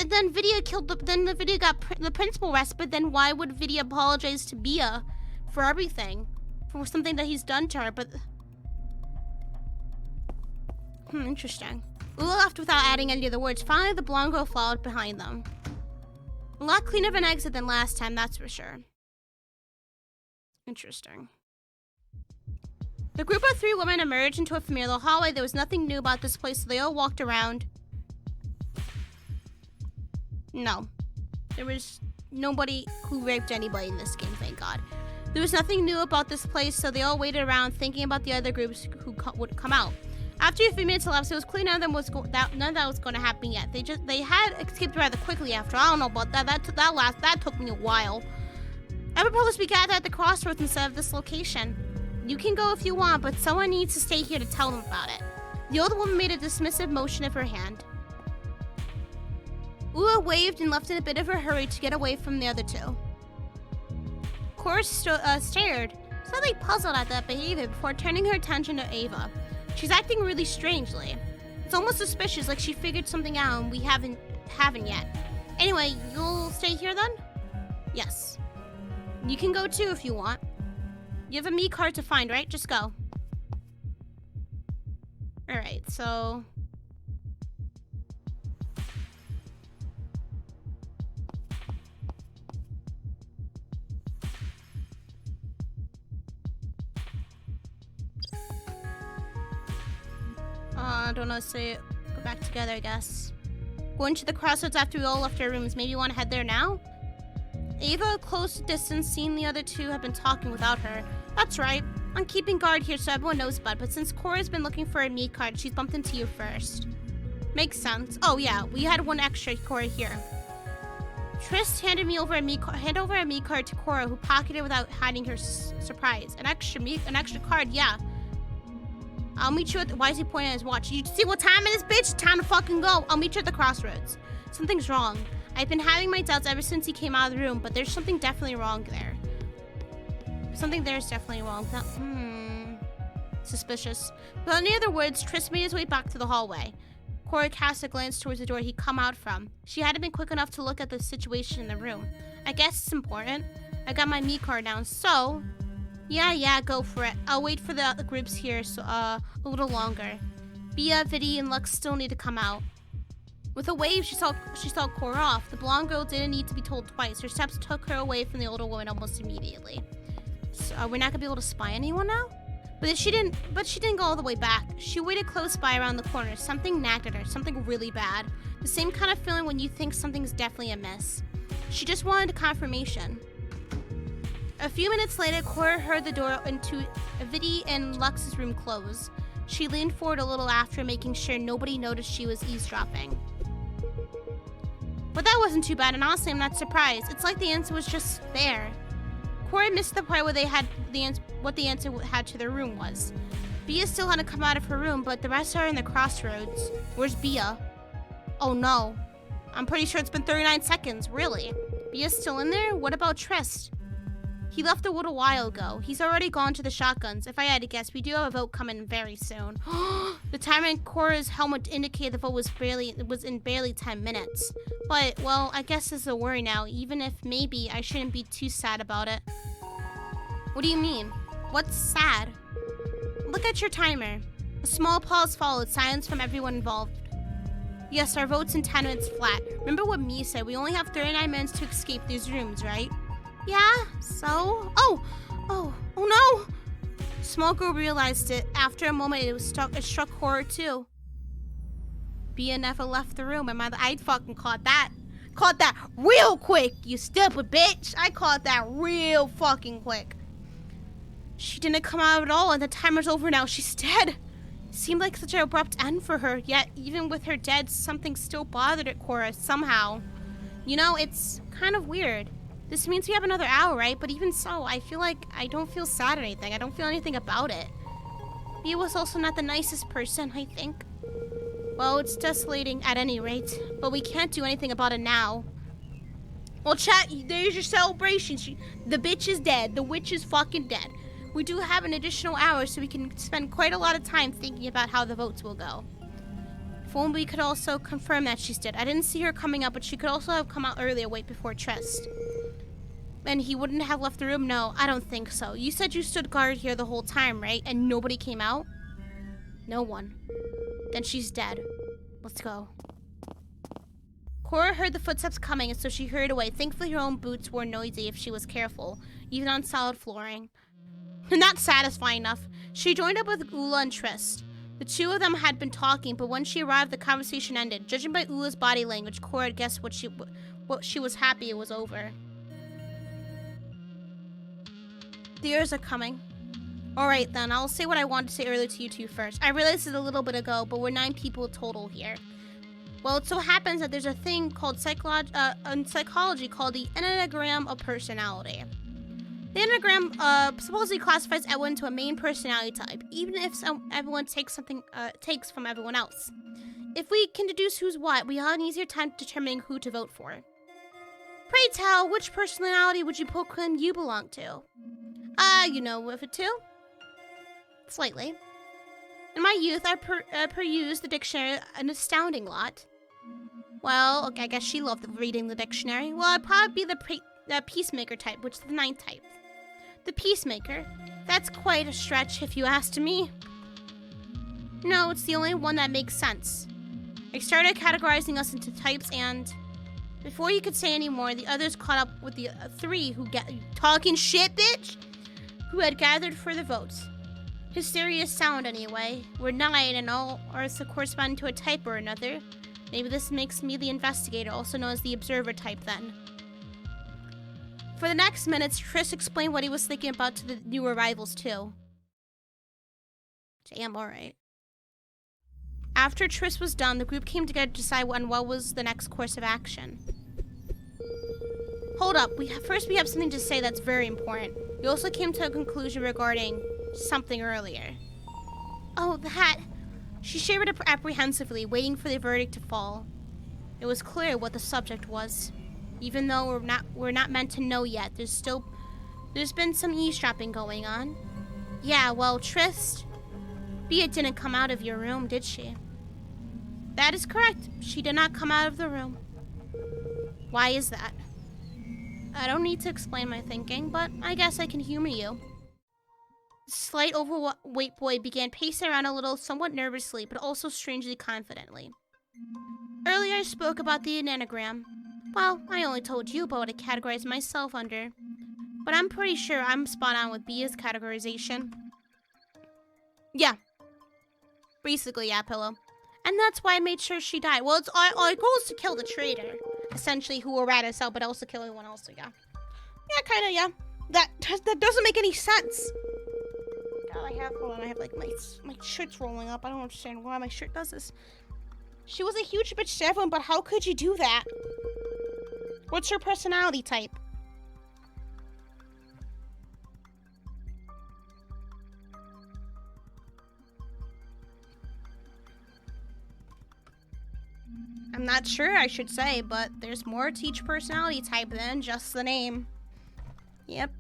then Vidya killed then the Vidya got the principal arrested, but then why would Vidya apologize to Bia for everything? for something that he's done to her, but... interesting. Ula left without adding any of the words. Finally, the blonde girl followed behind them. A lot cleaner of an exit than last time, that's for sure. Interesting. The group of 3 women emerged into a familiar hallway. There was nothing new about this place, so they all walked around. No. There was nobody who raped anybody in this game, thank God. There was nothing new about this place, so they all waited around thinking about the other groups who would come out. After a few minutes elapsed, it was clear none of that was going to happen yet. They had escaped rather quickly after. I don't know about that. That took me a while. I propose we gather at the crossroads instead of this location. You can go if you want, but someone needs to stay here to tell them about it. The old woman made a dismissive motion of her hand. Ua waved and left in a bit of a hurry to get away from the other 2. Cora stared, slightly puzzled at that behavior before turning her attention to Ava. She's acting really strangely. It's almost suspicious, like she figured something out and we haven't yet. Anyway, you'll stay here then? Yes. You can go too if you want. You have a me card to find, right? Just go. Alright, so... I don't know, say go back together, I guess. Going to the crossroads after we all left our rooms. Maybe you want to head there now? Ava, close distance, seeing the other 2 have been talking without her. That's right. I'm keeping guard here so everyone knows about it, but since Cora's been looking for a me card, she's bumped into you first. Makes sense. Oh yeah, we had one extra Cora here. Trist handed over a me card to Cora, who pocketed it without hiding her surprise. An extra card, yeah. I'll meet you at the... Why is he pointing at his watch? You see what time it is, bitch? Time to fucking go. I'll meet you at the crossroads. Something's wrong. I've been having my doubts ever since he came out of the room, but there's something definitely wrong there. Something there is definitely wrong. Suspicious. Without any other words, Trist made his way back to the hallway. Cora cast a glance towards the door he'd come out from. She hadn't been quick enough to look at the situation in the room. I guess it's important. I got my me card now, so... Yeah, go for it. I'll wait for the groups here a little longer. Bia, Vidi, and Lux still need to come out. With a wave, she saw Cora off. The blonde girl didn't need to be told twice. Her steps took her away from the older woman almost immediately. So we're not gonna be able to spy anyone now? But she didn't go all the way back. She waited close by around the corner. Something nagged at her, something really bad. The same kind of feeling when you think something's definitely amiss. She just wanted a confirmation. A few minutes later, Cora heard the door into Vidi and Lux's room close. She leaned forward a little after, making sure nobody noticed she was eavesdropping. But that wasn't too bad, and honestly, I'm not surprised. It's like the answer was just there. Cora missed the part where they had what the answer had to their room was. Bia still hadn't come out of her room, but the rest are in the crossroads. Where's Bia? Oh no. I'm pretty sure it's been 39 seconds, really. Bia's still in there? What about Trist? He left a little while ago. He's already gone to the shotguns. If I had to guess, we do have a vote coming very soon. The timer in Cora's helmet indicated the vote was in barely 10 minutes. But, well, I guess this is a worry now, even if maybe I shouldn't be too sad about it. What do you mean? What's sad? Look at your timer. A small pause followed, silence from everyone involved. Yes, our vote's in 10 minutes flat. Remember what Mia said, we only have 39 minutes to escape these rooms, right? Yeah, so? Oh no! Small girl realized it. After a moment, it struck horror too. Bia never left the room. I fucking caught that. Caught that real quick, you stupid bitch. I caught that real fucking quick. She didn't come out at all, and the timer's over now. She's dead. Seemed like such an abrupt end for her, yet even with her dead, something still bothered at Cora somehow. You know, it's kind of weird. This means we have another hour, right? But even so, I feel like I don't feel sad or anything. I don't feel anything about it. Bia was also not the nicest person, I think. Well, it's desolating at any rate, but we can't do anything about it now. Well, chat, there's your celebration. The bitch is dead. The witch is fucking dead. We do have an additional hour, so we can spend quite a lot of time thinking about how the votes will go. If only we could also confirm that she's dead. I didn't see her coming up, but she could also have come out earlier, wait before Trist. And he wouldn't have left the room? No, I don't think so. You said you stood guard here the whole time, right? And nobody came out? No one. Then she's dead. Let's go. Cora heard the footsteps coming, and so she hurried away. Thankfully, her own boots were noisy if she was careful, even on solid flooring. Not satisfying enough, she joined up with Ula and Trist. The two of them had been talking, but when she arrived, the conversation ended. Judging by Ula's body language, Cora had guessed what she was happy it was over. The ears are coming. Alright then, I'll say what I wanted to say earlier to you two first. I realized it a little bit ago, but we're 9 people total here. Well, it so happens that there's a thing called in psychology called the Enneagram of personality. The Enneagram supposedly classifies everyone into a main personality type, even if everyone takes from everyone else. If we can deduce who's what, we have an easier time determining who to vote for. Pray tell, which personality would you proclaim you belong to? You know, with it too? Slightly. In my youth, I perused the dictionary an astounding lot. Well, okay, I guess she loved reading the dictionary. Well, I'd probably be the peacemaker type, which is the 9th type. The peacemaker? That's quite a stretch, if you asked me. No, it's the only one that makes sense. I started categorizing us into types, and before you could say any more, the others caught up with the 3 who talking shit, bitch, who had gathered for the votes. Hysterious sound, anyway. We're 9, and all ours correspond to a type or another. Maybe this makes me the investigator, also known as the observer type, then. For the next minutes, Triss explained what he was thinking about to the new arrivals, too. Damn, alright. After Triss was done, the group came together to decide on what was the next course of action. Hold up, first we have something to say that's very important. We also came to a conclusion regarding something earlier. Oh, that. She shivered apprehensively, waiting for the verdict to fall. It was clear what the subject was. Even though we're not meant to know yet, there's been some eavesdropping going on. Yeah, well, Trist, Bea didn't come out of your room, did she? That is correct. She did not come out of the room. Why is that? I don't need to explain my thinking, but I guess I can humor you. The slight overweight boy began pacing around a little, somewhat nervously, but also strangely confidently. Earlier I spoke about the Enneagram. Well, I only told you about what I categorized myself under. But I'm pretty sure I'm spot on with Bea's categorization. Yeah. Basically, yeah, Pillow. And that's why I made sure she died. Well, our goal is to kill the traitor, essentially, who will rat us out, but also kill everyone else, so yeah. Yeah, kinda, yeah. That doesn't make any sense. God, I have like my shirt's rolling up. I don't understand why my shirt does this. She was a huge bitch to everyone, but how could you do that? What's her personality type? I'm not sure, I should say, but there's more to each personality type than just the name. Yep.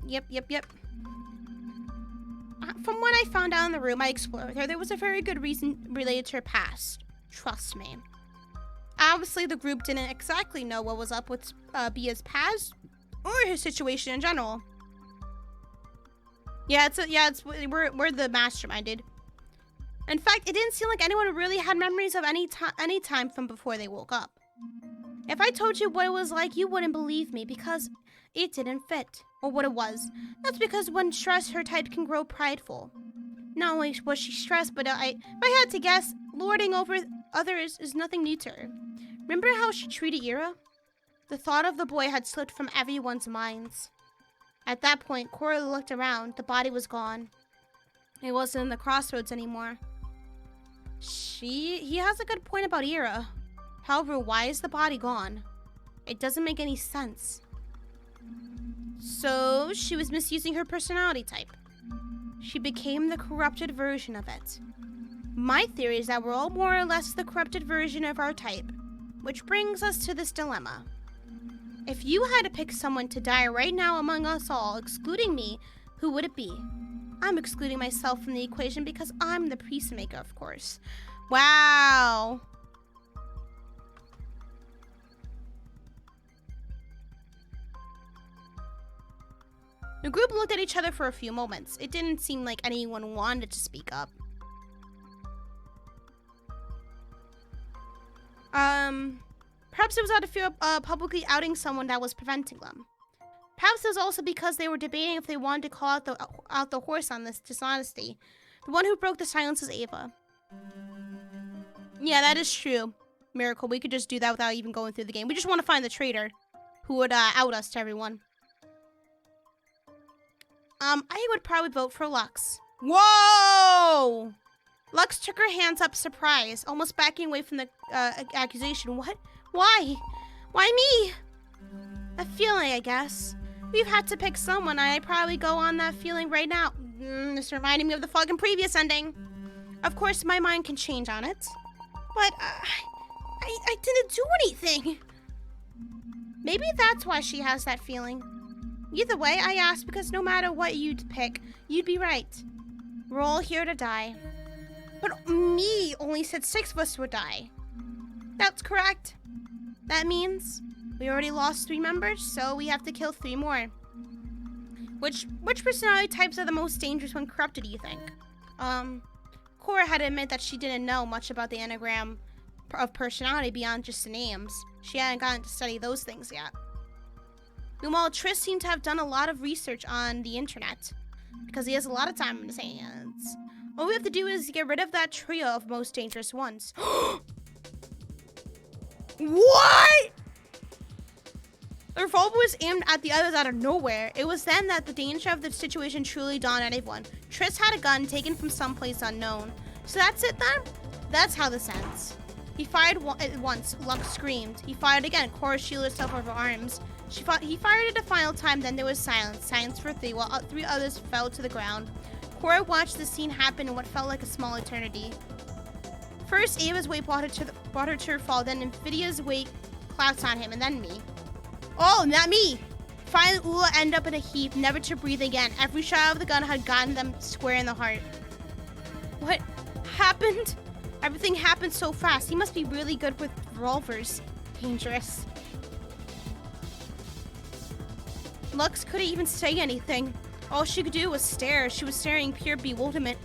From what I found out in the room I explored with her, there was a very good reason related to her past. Trust me. Obviously, the group didn't exactly know what was up with Bea's past or her situation in general. We're the mastermind, dude. In fact, it didn't seem like anyone really had memories of any time from before they woke up. If I told you what it was like, you wouldn't believe me because it didn't fit, or what it was. That's because when stressed, her type can grow prideful. Not only was she stressed, but if I had to guess, lording over others is nothing new to her. Remember how she treated Ira? The thought of the boy had slipped from everyone's minds. At that point, Cora looked around. The body was gone. It wasn't in the crossroads anymore. He has a good point about Ira. However, why is the body gone? It doesn't make any sense. So, she was misusing her personality type. She became the corrupted version of it. My theory is that we're all more or less the corrupted version of our type. Which brings us to this dilemma. If you had to pick someone to die right now among us all, excluding me, who would it be? I'm excluding myself from the equation because I'm the peacemaker, of course. Wow. The group looked at each other for a few moments. It didn't seem like anyone wanted to speak up. Perhaps it was out of fear of publicly outing someone that was preventing them. Perhaps it was also because they were debating if they wanted to call out the horse on this dishonesty. The one who broke the silence was Ava. Yeah, that is true. Miracle, we could just do that without even going through the game. We just want to find the traitor who would out us to everyone. I would probably vote for Lux. Whoa! Lux took her hands up, surprised, almost backing away from the accusation. What? Why? Why me? A feeling, I guess. We've had to pick someone, and I'd probably go on that feeling right now. This reminded me of the fucking previous ending. Of course, my mind can change on it. But, I didn't do anything. Maybe that's why she has that feeling. Either way, I asked because no matter what you'd pick, you'd be right. We're all here to die. But me only said 6 of us would die. That's correct. That means we already lost 3 members, so we have to kill 3 more. Which personality types are the most dangerous when corrupted, do you think? Cora had to admit that she didn't know much about the Enneagram of personality beyond just the names. She hadn't gotten to study those things yet. Meanwhile, Tris seemed to have done a lot of research on the internet because he has a lot of time in his hands. All we have to do is get rid of that trio of most dangerous ones. What? The revolver was aimed at the others out of nowhere. It was then that the danger of the situation truly dawned on everyone. Tris had a gun taken from someplace unknown. So that's it then? That's how this ends. He fired once. Lux screamed. He fired again. Cora shielded herself with her arms. He fired it a final time, then there was silence. Silence for 3, while 3 others fell to the ground. Cora watched the scene happen in what felt like a small eternity. First, Ava's weight brought her to her fall, then Invidia's weight collapsed on him, and then me. Oh, not me! Finally, Ula ended up in a heap, never to breathe again. Every shot of the gun had gotten them square in the heart. What happened? Everything happened so fast. He must be really good with revolvers. Dangerous. Lux couldn't even say anything. All she could do was stare. She was staring in pure bewilderment.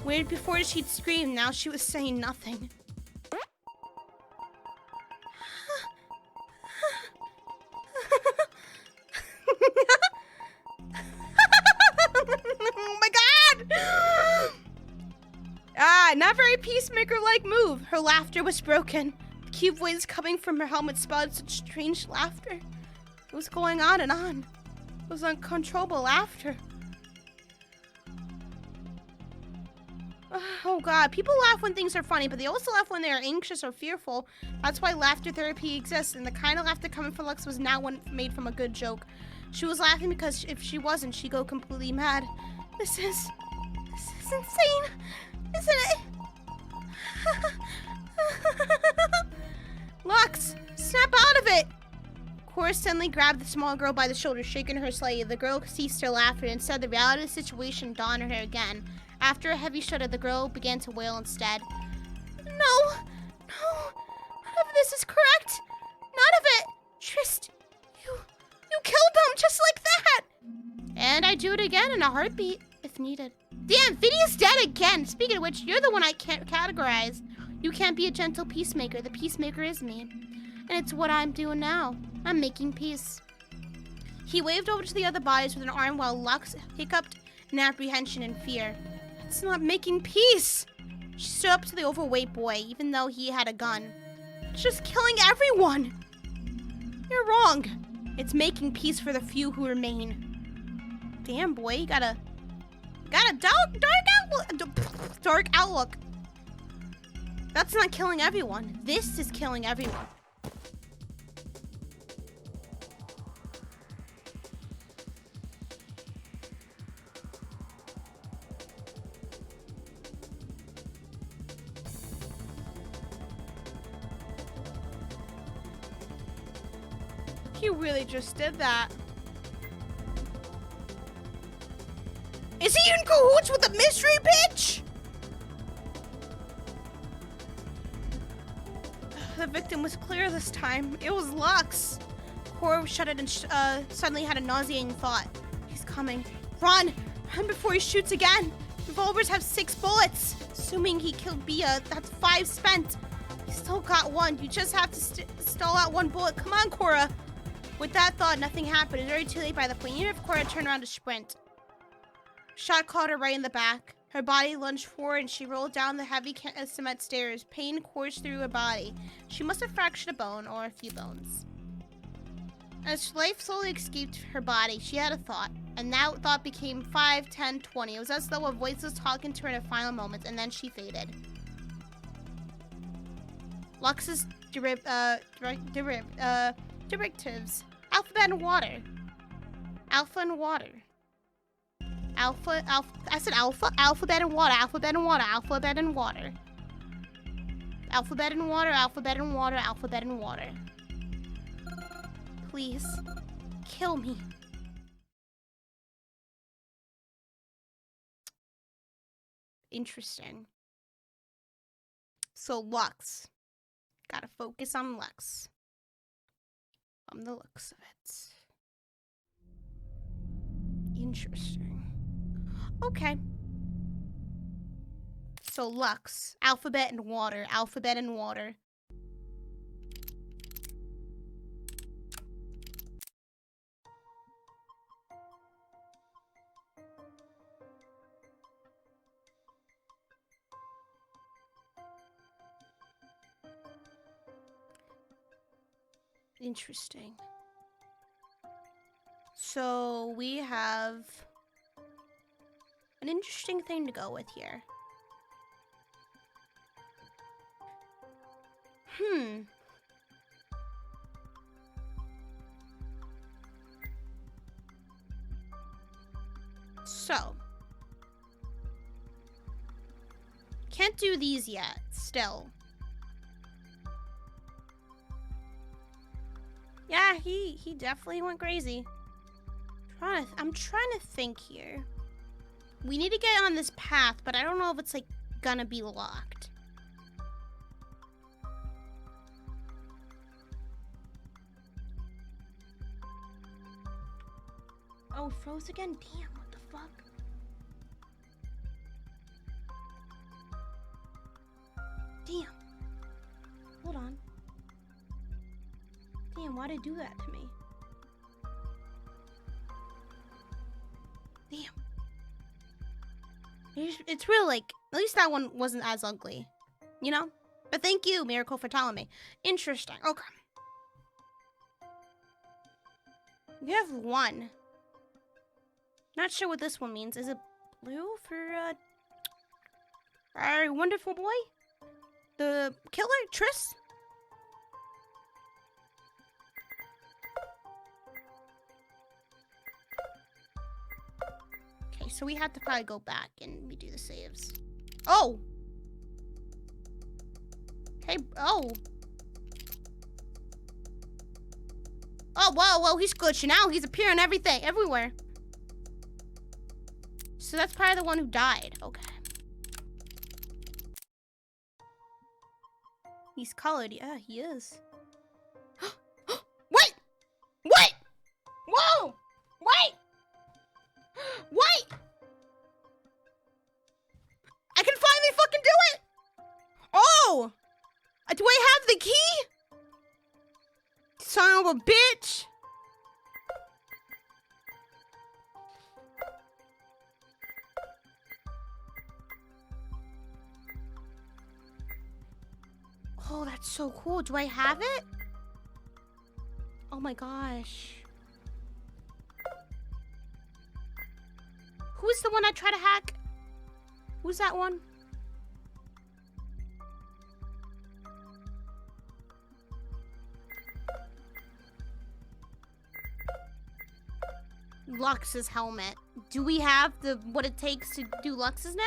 Waited before she'd scream. Now she was saying nothing. Oh my god! Not very peacemaker-like move. Her laughter was broken. The cube voice coming from her helmet spouted such strange laughter. It was going on and on. It was uncontrollable laughter. Oh god, people laugh when things are funny, but they also laugh when they are anxious or fearful. That's why laughter therapy exists, and the kind of laughter coming from Lux was not one made from a good joke. She was laughing because if she wasn't, she'd go completely mad. This is insane, isn't it? Lux, snap out of it! Cora suddenly grabbed the small girl by the shoulder, shaking her slightly. The girl ceased her laughter, and instead the reality of the situation dawned on her again. After a heavy shudder, the girl began to wail instead. No, none of this is correct. None of it. Trist, you killed them just like that. And I'd do it again in a heartbeat if needed. Damn, Vidia's dead again. Speaking of which, you're the one I can't categorize. You can't be a gentle peacemaker. The peacemaker is me. And it's what I'm doing now. I'm making peace. He waved over to the other bodies with an arm while Lux hiccuped in apprehension and fear. It's not making peace. She stood up to the overweight boy, even though he had a gun. It's just killing everyone. You're wrong. It's making peace for the few who remain. Damn, boy, you got a dark outlook. That's not killing everyone. This is killing everyone. You really just did that. Is he in cahoots with the mystery bitch? The victim was clear this time. It was Lux. Cora shuddered and suddenly had a nauseating thought. He's coming. Run! Run before he shoots again! Revolvers have 6 bullets! Assuming he killed Bia, that's 5 spent. You still got 1. You just have to stall out 1 bullet. Come on, Cora! With that thought, nothing happened. It was already too late by the point. Even if Cora turned around to sprint. Shot caught her right in the back. Her body lunged forward and she rolled down the heavy cement stairs. Pain coursed through her body. She must have fractured a bone or a few bones. As life slowly escaped her body, she had a thought. And that thought became 5, 10, 20. It was as though a voice was talking to her in a final moment, and then she faded. Lux's directives. Alphabet and water. Alpha and water. Alpha, I said alpha, alphabet and water, alphabet and water, alphabet and water. Alphabet and water, alphabet and water, alphabet and water. Please, kill me. Interesting. So Lux. Gotta focus on Lux. From the looks of it. Interesting. Okay. So Lux, alphabet and water, alphabet and water. Interesting. So we have an interesting thing to go with here. So can't do these yet, still. Yeah, he definitely went crazy. I'm trying to think here. We need to get on this path, but I don't know if it's like gonna be locked. Oh, froze again? Damn, what the fuck? Damn. Hold on. Damn, why'd it do that to me? Damn. It's real, like, at least that one wasn't as ugly. You know? But thank you, Miracle, for telling me. Interesting. Okay. We have 1. Not sure what this one means. Is it blue for, our wonderful boy? The killer, Triss? Okay, so we have to probably go back and redo the saves. Oh! Hey, oh! Oh, whoa, whoa, he's glitching out. He's appearing everywhere. So that's probably the one who died. Okay. He's colored. Yeah, he is. Wait! Wait! Whoa! Wait! Wait! I can finally fucking do it! Oh! Do I have the key? Son of a bitch! Oh, that's so cool. Do I have it? Oh my gosh. Who's the one I try to hack? Who's that one? Lux's helmet. Do we have what it takes to do Lux's now?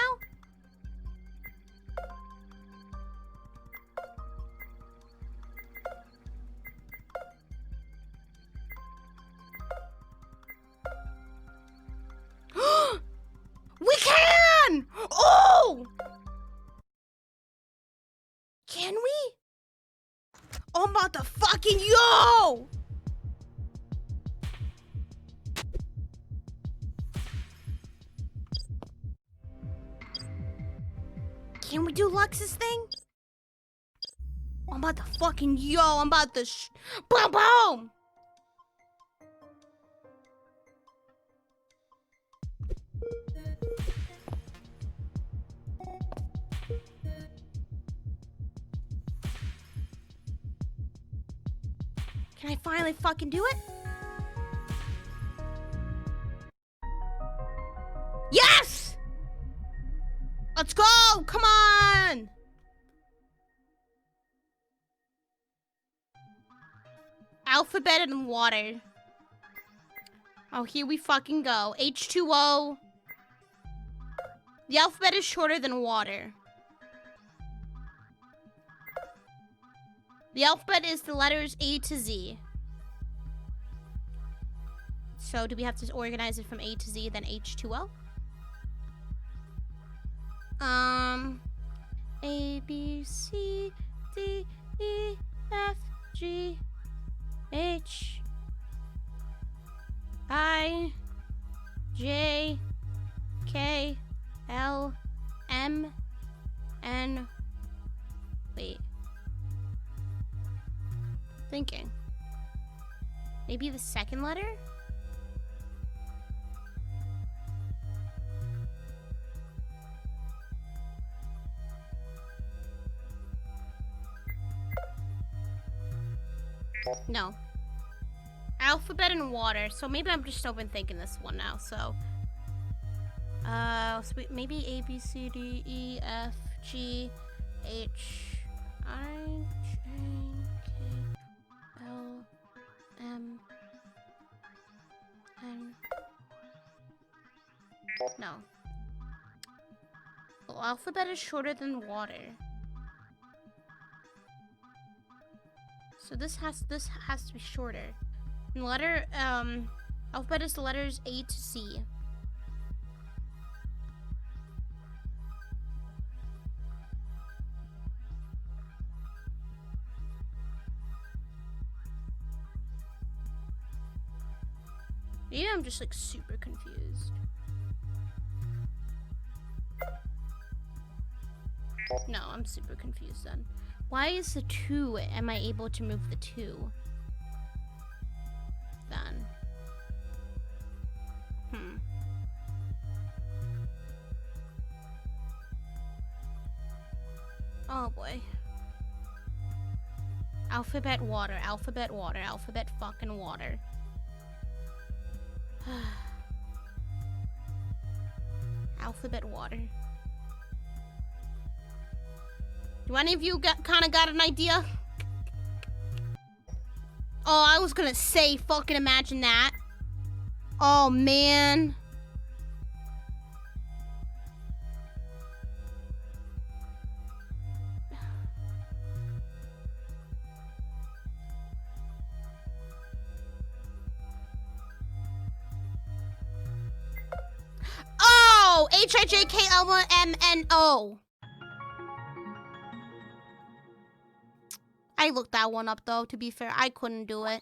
We can! Oh! Can we? Oh, I'm about to fucking yo! Can we do Lux's thing? I'm about to fucking I'm about to boom boom. Can I finally fucking do it? Yes! Let's go! Come on! Alphabet and water. Oh, here we fucking go. H2O. The alphabet is shorter than water. The alphabet is the letters A to Z. So do we have to organize it from A to Z, then H2O? A, B, C, D, E, F, G, H, I, J, K, L, M, N, wait. Thinking. Maybe the second letter? No. Alphabet and water. So maybe I'm just overthinking this one now. So maybe A, B, C, D, E, F, G, H, I, J, K, L, M, N. No. The alphabet is shorter than water. So this has to be shorter. And letter alphabet is the letters A to C. Maybe I'm just like super confused. No, I'm super confused then. Why is the 2? Am I able to move the 2? Then. Oh boy. Alphabet water, alphabet water, alphabet fucking water. Alphabet water. Do any of you kind of got an idea? Oh, I was gonna say, fucking imagine that. Oh, man. Oh, HIJKLMNO. I looked that one up, though, to be fair. I couldn't do it.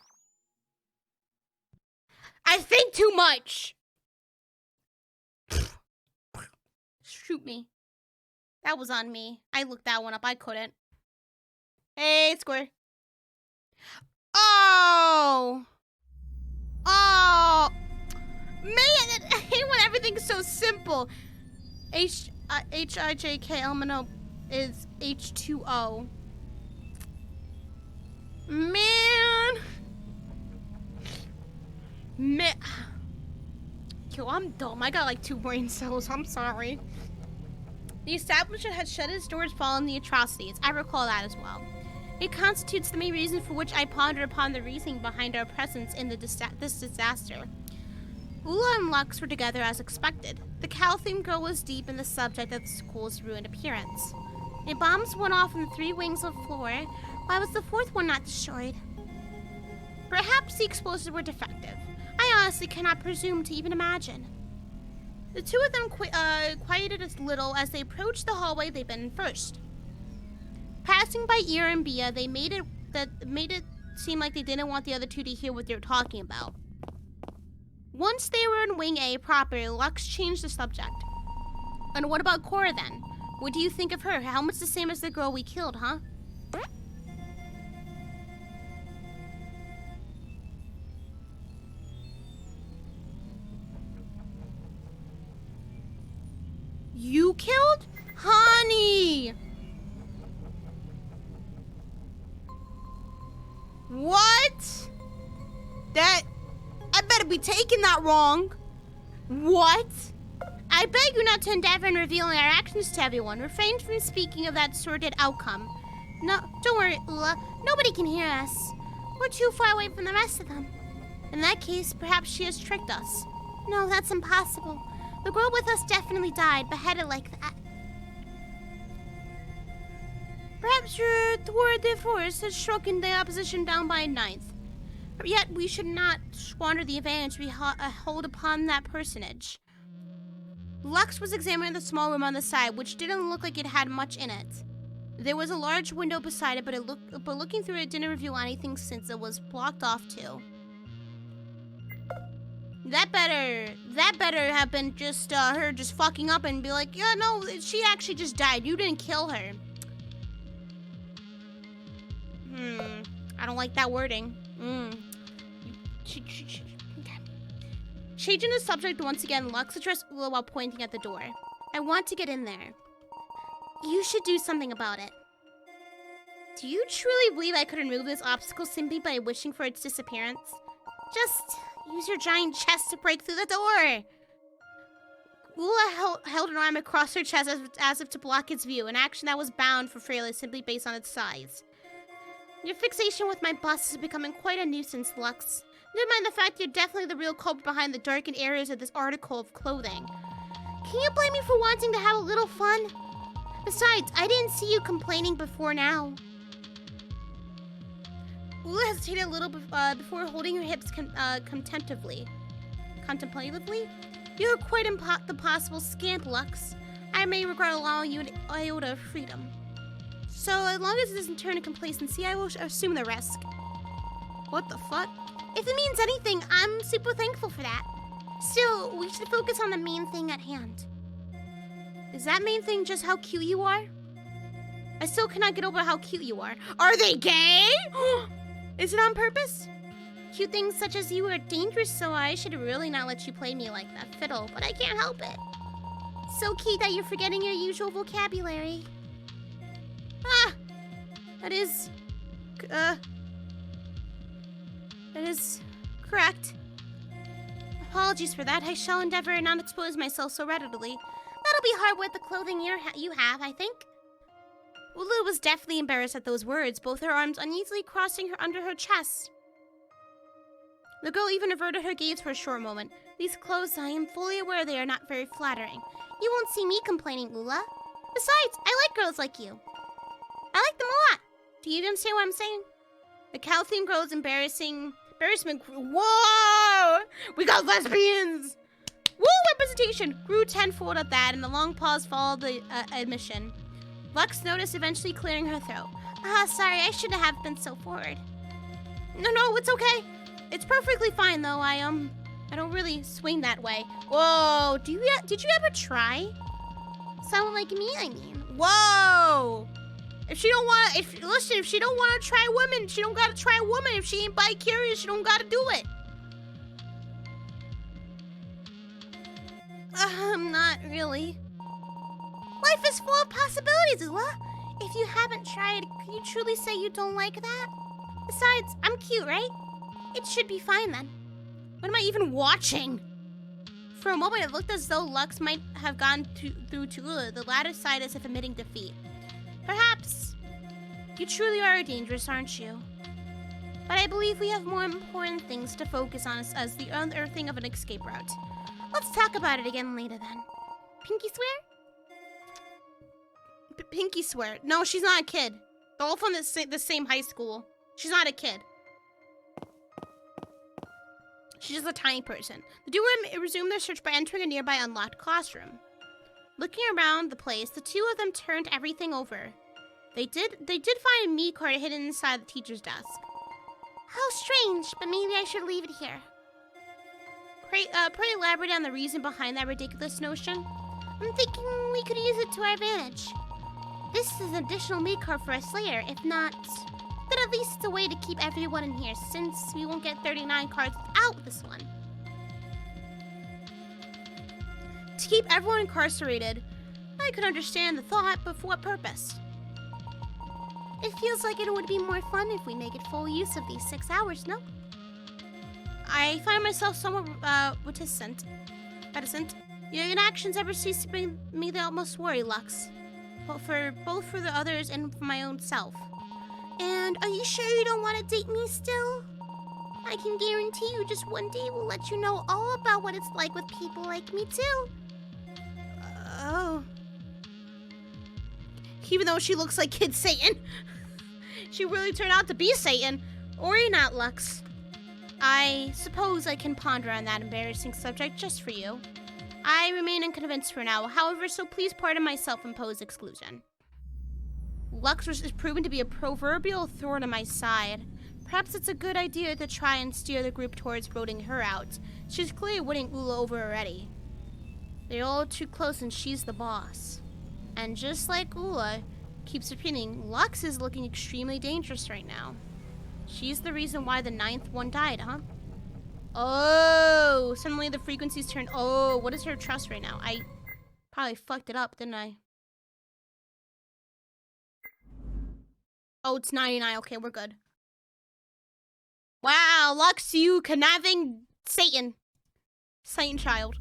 I think too much. Shoot me. That was on me. I looked that one up. I couldn't. Hey, Square. Oh. Oh. Man, I hate when everything's so simple. HIJKLMNO is H2O. Man. Yo, I'm dumb. I got like 2 brain cells. I'm sorry. The establishment has shut its doors following the atrocities. I recall that as well. It constitutes the main reason for which I pondered upon the reasoning behind our presence in this disaster. Ula and Lux were together as expected. The cow-themed girl was deep in the subject of the school's ruined appearance. The bombs went off in 3 wings of floor. Why was the 4th one not destroyed? Perhaps the explosives were defective. I honestly cannot presume to even imagine. The 2 of them quieted a little as they approached the hallway they'd been in first. Passing by Ira and Bia, they made it seem like they didn't want the other 2 to hear what they were talking about. Once they were in Wing A proper, Lux changed the subject. And what about Cora then? What do you think of her? How much the same as the girl we killed, huh? You killed? Honey! What? I better be taking that wrong. What? I beg you not to endeavor in revealing our actions to everyone. Refrain from speaking of that sordid outcome. No, don't worry, Ula. Nobody can hear us. We're too far away from the rest of them. In that case, perhaps she has tricked us. No, that's impossible. The girl with us definitely died, beheaded like that. Perhaps your toward the force has shrunken the opposition down by a ninth. Yet we should not squander the advantage we hold upon that personage. Lux was examining the small room on the side, which didn't look like it had much in it. There was a large window beside it, but looking through it didn't reveal anything since it was blocked off too. That better have been just her just fucking up and be like, yeah, no, she actually just died. You didn't kill her. I don't like that wording. Changing the subject once again, Lux addressed Ula while pointing at the door. I want to get in there. You should do something about it. Do you truly believe I could remove this obstacle simply by wishing for its disappearance? Just use your giant chest to break through the door. Ula held an arm across her chest as if to block its view, an action that was bound for failure simply based on its size. Your fixation with my bust is becoming quite a nuisance, Lux. Never mind the fact you're definitely the real culprit behind the darkened areas of this article of clothing. Can you blame me for wanting to have a little fun? Besides, I didn't see you complaining before now. Ula hesitated a little before holding her hips contemplatively. You are quite the possible scamp, Lux. I may regret allowing you an iota of freedom. So, as long as it doesn't turn to complacency, I will assume the risk. What the fuck? If it means anything, I'm super thankful for that. Still, we should focus on the main thing at hand. Is that main thing just how cute you are? I still cannot get over how cute you are. Are they gay? Is it on purpose? Cute things such as you are dangerous, so I should really not let you play me like that fiddle, but I can't help it. So cute that you're forgetting your usual vocabulary. That is correct. Apologies for that. I shall endeavor not expose myself so readily. That'll be hard with the clothing you have, I think. Ulu was definitely embarrassed at those words, both her arms uneasily crossing her under her chest. The girl even averted her gaze for a short moment. These clothes, I am fully aware they are not very flattering. You won't see me complaining, Ula. Besides, I like girls like you. I like them a lot. Do you understand what I'm saying? The Calthian girl's embarrassment grew. Whoa! We got lesbians! Woo! Representation grew tenfold at that, and the long pause followed the admission. Lux noticed, eventually clearing her throat. Sorry, I shouldn't have been so forward. No, it's okay. It's perfectly fine, though. I don't really swing that way. Whoa! Did you ever try? Someone like me, I mean. Whoa! If she don't want to try women, she don't gotta try a woman. If she ain't bi-curious, she don't gotta do it. Not really. Life is full of possibilities, Ula. If you haven't tried, can you truly say you don't like that? Besides, I'm cute, right? It should be fine then. What am I even watching? For a moment, it looked as though Lux might have gone through to Ula, the latter side as if admitting defeat. Perhaps. You truly are dangerous, aren't you? But I believe we have more important things to focus on as the unearthing of an escape route. Let's talk about it again later then. Pinky swear? Pinky swear. No, she's not a kid. They're all from the same high school. She's not a kid. She's just a tiny person. The duo resumed their search by entering a nearby unlocked classroom. Looking around the place, the two of them turned everything over. They did find a meat cart hidden inside the teacher's desk. How strange, but maybe I should leave it here. Pray elaborate on the reason behind that ridiculous notion. I'm thinking we could use it to our advantage. This is an additional meat card for us later. If not, then at least it's a way to keep everyone in here, since we won't get 39 cards without this one. To keep everyone incarcerated, I could understand the thought, but for what purpose? It feels like it would be more fun if we make it full use of these 6 hours, no? I find myself somewhat reticent. Your inactions ever cease to bring me the utmost worry, Lux. Both for the others and for my own self. And are you sure you don't want to date me still? I can guarantee you just one day will let you know all about what it's like with people like me too. Oh. Even though she looks like Kid Satan, she really turned out to be Satan. Or not, Lux. I suppose I can ponder on that embarrassing subject just for you. I remain unconvinced for now, however, so please pardon my self-imposed exclusion. Lux is proven to be a proverbial thorn in my side. Perhaps it's a good idea to try and steer the group towards voting her out. She's clearly winning Ula over already. They're all too close and she's the boss. And just like Ula keeps repeating, Lux is looking extremely dangerous right now. She's the reason why the 9th one died, huh? Oh, suddenly the frequencies turned. Oh, what is her trust right now? I probably fucked it up, didn't I? Oh, it's 99. Okay, we're good. Wow, Lux, you conniving Satan. Satan child.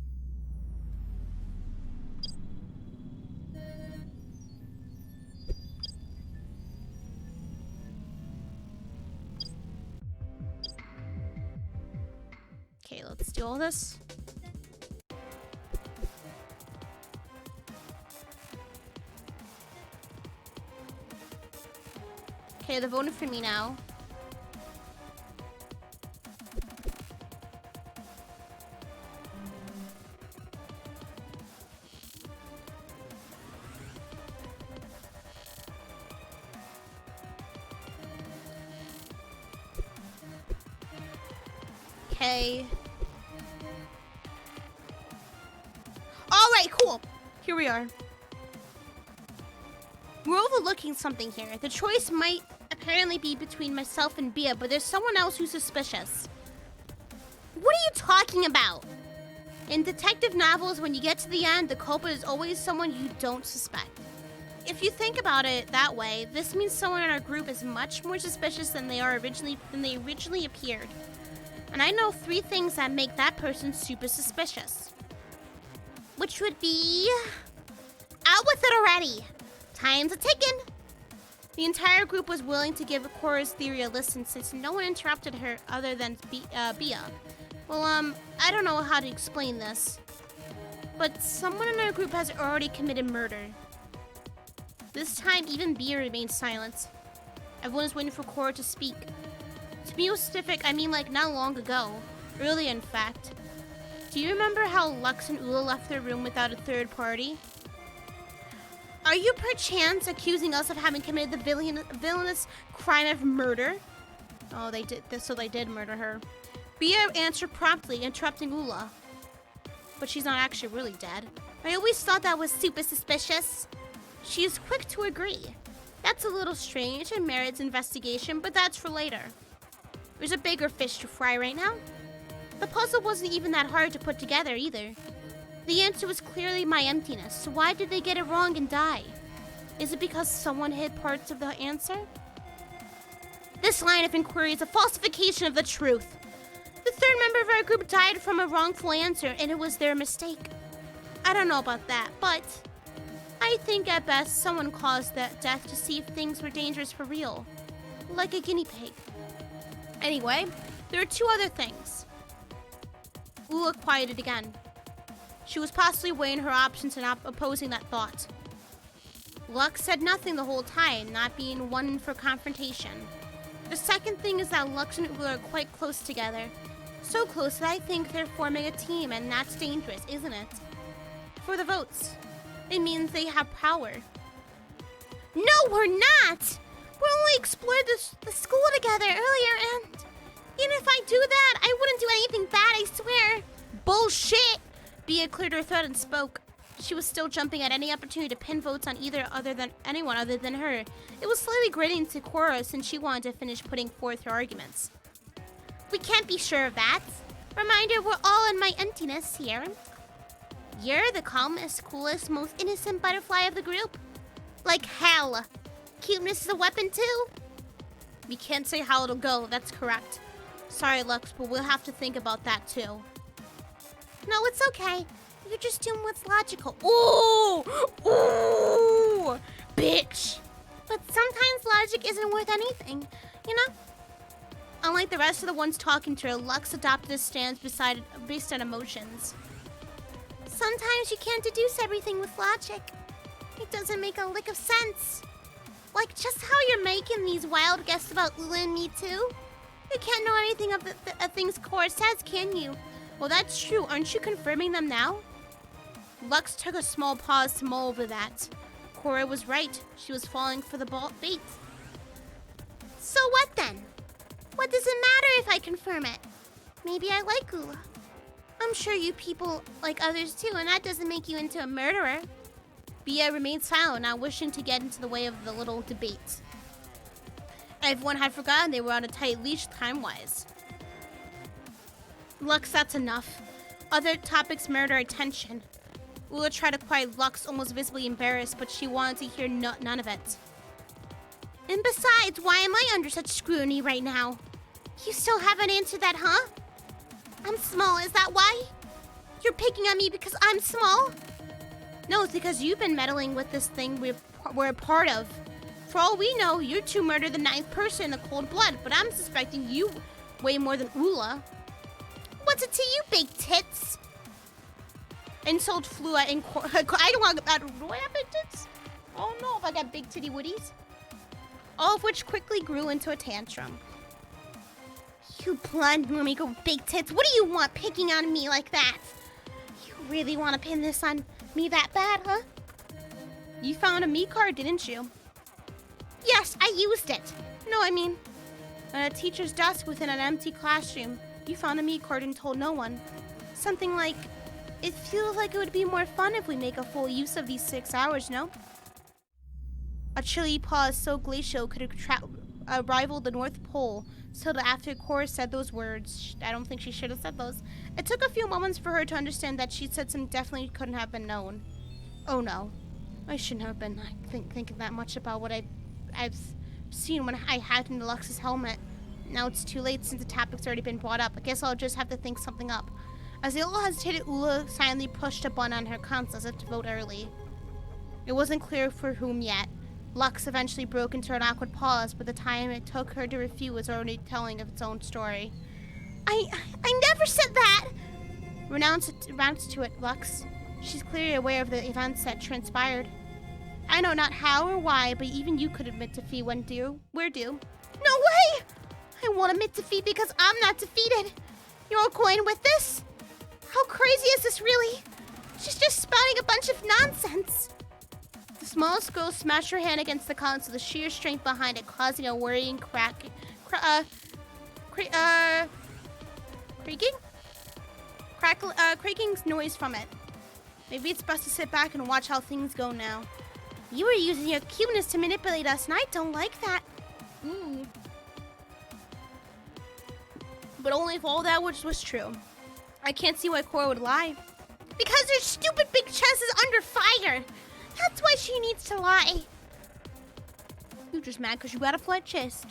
Okay, let's do all this. Okay, they're voting for me now. Okay. Alright, cool. Here we are. We're overlooking something here. The choice might apparently be between myself and Bia, but there's someone else who's suspicious. What are you talking about? In detective novels, when you get to the end, the culprit is always someone you don't suspect. If you think about it that way, this means someone in our group is much more suspicious than they originally appeared. And I know 3 things that make that person super suspicious. Which would be... out with it already. Time's a ticking. The entire group was willing to give Cora's theory a listen since no one interrupted her other than Bia. Well, I don't know how to explain this. But someone in our group has already committed murder. This time, even Bia remained silent. Everyone is waiting for Cora to speak. To be more specific, I mean like not long ago. Earlier, in fact. Do you remember how Lux and Ula left their room without a third party? Are you perchance accusing us of having committed the villainous crime of murder? Oh, they did this, so they did murder her. Bia answered promptly, interrupting Ula. But she's not actually really dead. I always thought that was super suspicious. She is quick to agree. That's a little strange and merits investigation, but that's for later. There's a bigger fish to fry right now. The puzzle wasn't even that hard to put together either. The answer was clearly my emptiness, so why did they get it wrong and die? Is it because someone hid parts of the answer? This line of inquiry is a falsification of the truth. The 3rd member of our group died from a wrongful answer, and it was their mistake. I don't know about that, but I think at best someone caused that death to see if things were dangerous for real. Like a guinea pig. Anyway, there are 2 other things. Ula quieted again. She was possibly weighing her options and not opposing that thought. Lux said nothing the whole time, not being one for confrontation. The second thing is that Lux and Ula are quite close together. So close that I think they're forming a team, and that's dangerous, isn't it? For the votes. It means they have power. No, we're not! We only explored the school together earlier, and even if I do that, I wouldn't do anything bad, I swear. Bullshit! Bia cleared her throat and spoke. She was still jumping at any opportunity to pin votes on anyone other than her. It was slightly grating to Cora since she wanted to finish putting forth her arguments. We can't be sure of that. Reminder, we're all in my emptiness here. You're the calmest, coolest, most innocent butterfly of the group. Like hell. Cuteness is a weapon too? We can't say how it'll go, that's correct. Sorry, Lux, but we'll have to think about that too. No, it's okay. You're just doing what's logical. Ooh! Ooh! Bitch! But sometimes logic isn't worth anything, you know? Unlike the rest of the ones talking to her, Lux adopted a stance based on emotions. Sometimes you can't deduce everything with logic. It doesn't make a lick of sense. Like just how you're making these wild guesses about Ula and me too. You can't know anything of the things Cora says, can you? Well, that's true. Aren't you confirming them now? Lux took a small pause to mull over that. Cora was right. She was falling for the bait. So what then? What does it matter if I confirm it? Maybe I like Ula. I'm sure you people like others too, and that doesn't make you into a murderer. Bia remained silent, not wishing to get into the way of the little debate. Everyone had forgotten they were on a tight leash time-wise. Lux, that's enough. Other topics merit our attention. Ula tried to quiet Lux, almost visibly embarrassed, but she wanted to hear none of it. And besides, why am I under such scrutiny right now? You still haven't answered that, huh? I'm small, is that why? You're picking on me because I'm small? No, it's because you've been meddling with this thing we're a part of. For all we know, you two murdered the 9th person in cold blood, but I'm suspecting you way more than Ula. What's it to you, big tits? Insult flew out in I don't want that. Do I have big tits? I don't know if I got big titty woodies. All of which quickly grew into a tantrum. You blonde mummy go big tits. What do you want picking on me like that? You really want to pin this on me that bad, huh? You found a me card, didn't you? Yes, I used it. No, I mean, on a teacher's desk within an empty classroom. You found a me card and told no one. Something like, it feels like it would be more fun if we make a full use of these 6 hours, no? A chilly pause so glacial could have rivaled the North Pole, so that after Cora said those words, I don't think she should have said those, it took a few moments for her to understand that she'd said something definitely couldn't have been known. Oh no, I shouldn't have been thinking that much about what I've seen when I hacked into Lux's helmet. Now it's too late since the topic's already been brought up. I guess I'll just have to think something up. As the little hesitated, Ula silently pushed a button on her console as if to vote early. It wasn't clear for whom yet. Lux eventually broke into an awkward pause, but the time it took her to refute was already telling of its own story. I never said that! Renounce to it, Lux. She's clearly aware of the events that transpired. I know not how or why, but even you could admit defeat when we're due. No way! I won't admit defeat because I'm not defeated. You're all going with this? How crazy is this really? She's just spouting a bunch of nonsense. The smallest girl smashed her hand against the console, the sheer strength behind it causing a worrying creaking noise from it. Maybe it's best to sit back and watch how things go now. You were using your cuteness to manipulate us, and I don't like that. But only if all that was true. I can't see why Cora would lie. Because her stupid big chest is under fire. That's why she needs to lie. You're just mad because you got a flat chest.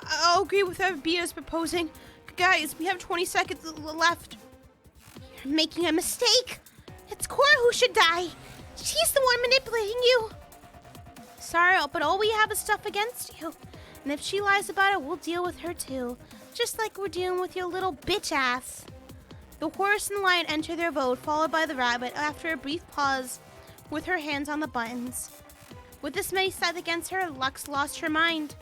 I'll agree with whatever Bia's proposing. Guys, we have 20 seconds left. You're making a mistake. It's Cora who should die. She's the one manipulating you. Sorry, but all we have is stuff against you. And if she lies about it, we'll deal with her too. Just like we're dealing with your little bitch ass. The horse and the lion enter their vote, followed by the rabbit, after a brief pause, with her hands on the buttons. With this many set against her, Lux lost her mind.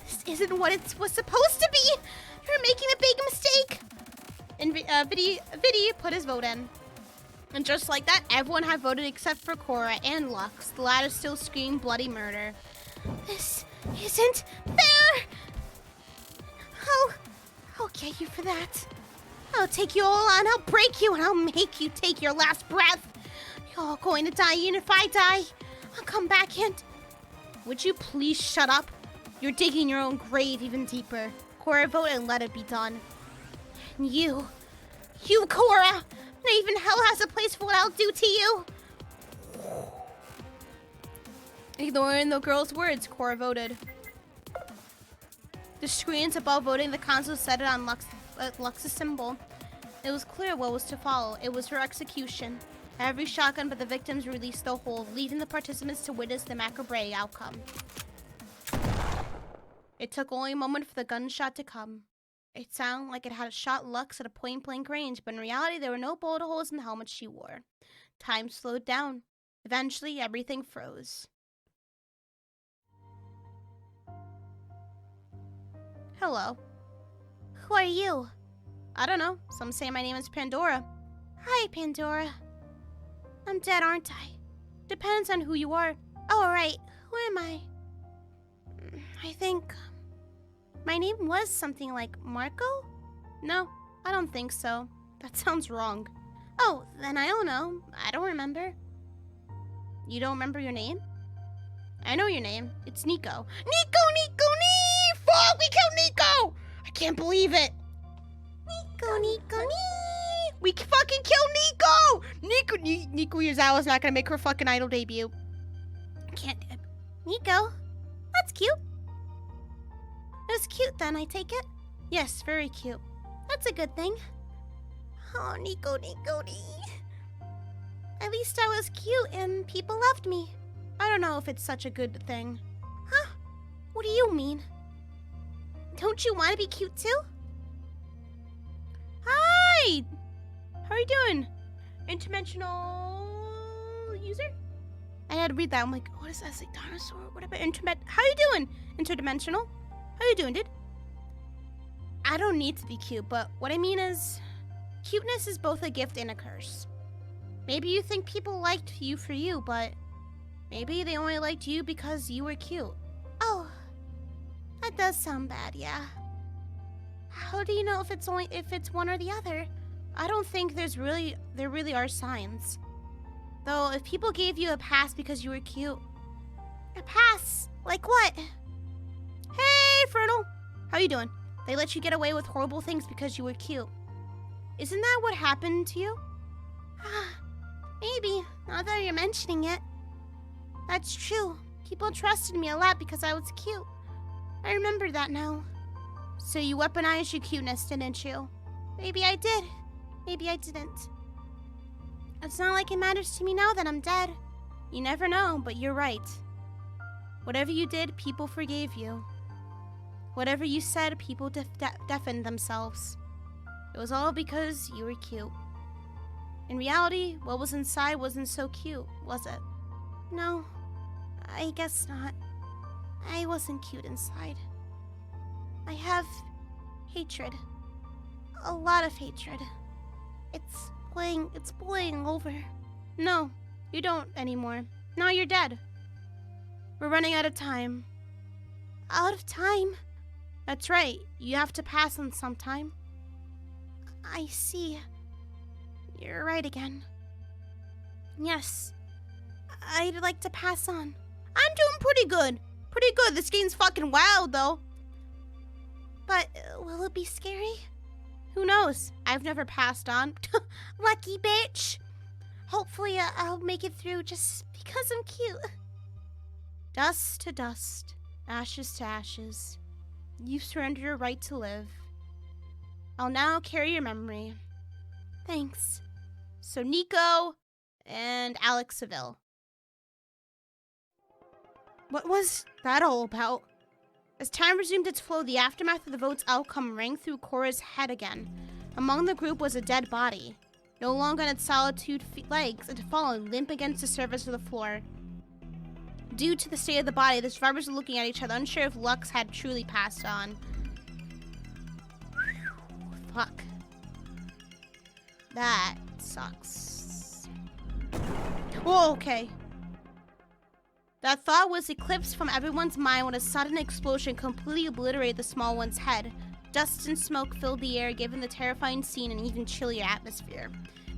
This isn't what it was supposed to be! You're making a big mistake! And Vidi put his vote in. And just like that, everyone had voted except for Cora and Lux. The latter still screamed bloody murder. This isn't fair! I'll get you for that. I'll take you all on, I'll break you, and I'll make you take your last breath. You're all going to die, and if I die, I'll come back and... Would you please shut up? You're digging your own grave even deeper. Cora, vote and let it be done. And you, Cora, not even hell has a place for what I'll do to you. Ignoring the girl's words, Cora voted. The screens above voting the console set it on Lux's symbol. It was clear what was to follow. It was her execution. Every shotgun but the victims released the whole, leaving the participants to witness the macabre outcome. It took only a moment for the gunshot to come. It sounded like it had shot Lux at a point-blank range, but in reality, there were no bullet holes in the helmet she wore. Time slowed down. Eventually, everything froze. Hello. Who are you? I don't know. Some say my name is Pandora. Hi, Pandora. I'm dead, aren't I? Depends on who you are. Oh, right. Who am I? I think... my name was something like Marco? No, I don't think so. That sounds wrong. Oh, then I don't know. I don't remember. You don't remember your name? I know your name. It's Nico. Nico! Fuck, we killed Nico! I can't believe it. Nico. We fucking killed Nico! Nico Yazawa's not gonna make her fucking idol debut. Can't. Nico? That's cute. It was cute then, I take it? Yes, very cute. That's a good thing. Oh, Nico. At least I was cute and people loved me. I don't know if it's such a good thing. Huh? What do you mean? Don't you want to be cute too? Hi! How are you doing? Interdimensional user? I had to read that. I'm like, what is that? It's like dinosaur? What about how you doing? Interdimensional? How you doing, dude? I don't need to be cute, but what I mean is, cuteness is both a gift and a curse. Maybe you think people liked you for you, but maybe they only liked you because you were cute. Oh, that does sound bad, yeah. How do you know if it's one or the other? I don't think there really are signs. Though, if people gave you a pass because you were cute. A pass? Like what? Hey, Fertile! How you doing? They let you get away with horrible things because you were cute. Isn't that what happened to you? Maybe, now that you're mentioning it. That's true. People trusted me a lot because I was cute. I remember that now. So you weaponized your cuteness, didn't you? Maybe I did. Maybe I didn't. It's not like it matters to me now that I'm dead. You never know, but you're right. Whatever you did, people forgave you. Whatever you said, people deafened themselves. It was all because you were cute. In reality, what was inside wasn't so cute, was it? No, I guess not. I wasn't cute inside. I have hatred. A lot of hatred. It's boiling over. No, you don't anymore. Now you're dead. We're running out of time. Out of time? That's right. You have to pass on sometime. I see. You're right again. Yes. I'd like to pass on. I'm doing pretty good. Pretty good. This game's fucking wild, though. But will it be scary? Who knows? I've never passed on. Lucky bitch. Hopefully I'll make it through just because I'm cute. Dust to dust. Ashes to ashes. You've surrendered your right to live. I'll now carry your memory. Thanks. So Nico and Alex Seville. What was that all about? As time resumed its flow, the aftermath of the vote's outcome rang through Cora's head again. Among the group was a dead body. No longer on its solid legs, it had fallen limp against the surface of the floor. Due to the state of the body, the survivors were looking at each other, unsure if Lux had truly passed on. Fuck. That sucks. Whoa, okay. That thought was eclipsed from everyone's mind when a sudden explosion completely obliterated the small one's head. Dust and smoke filled the air, giving the terrifying scene an even chillier atmosphere.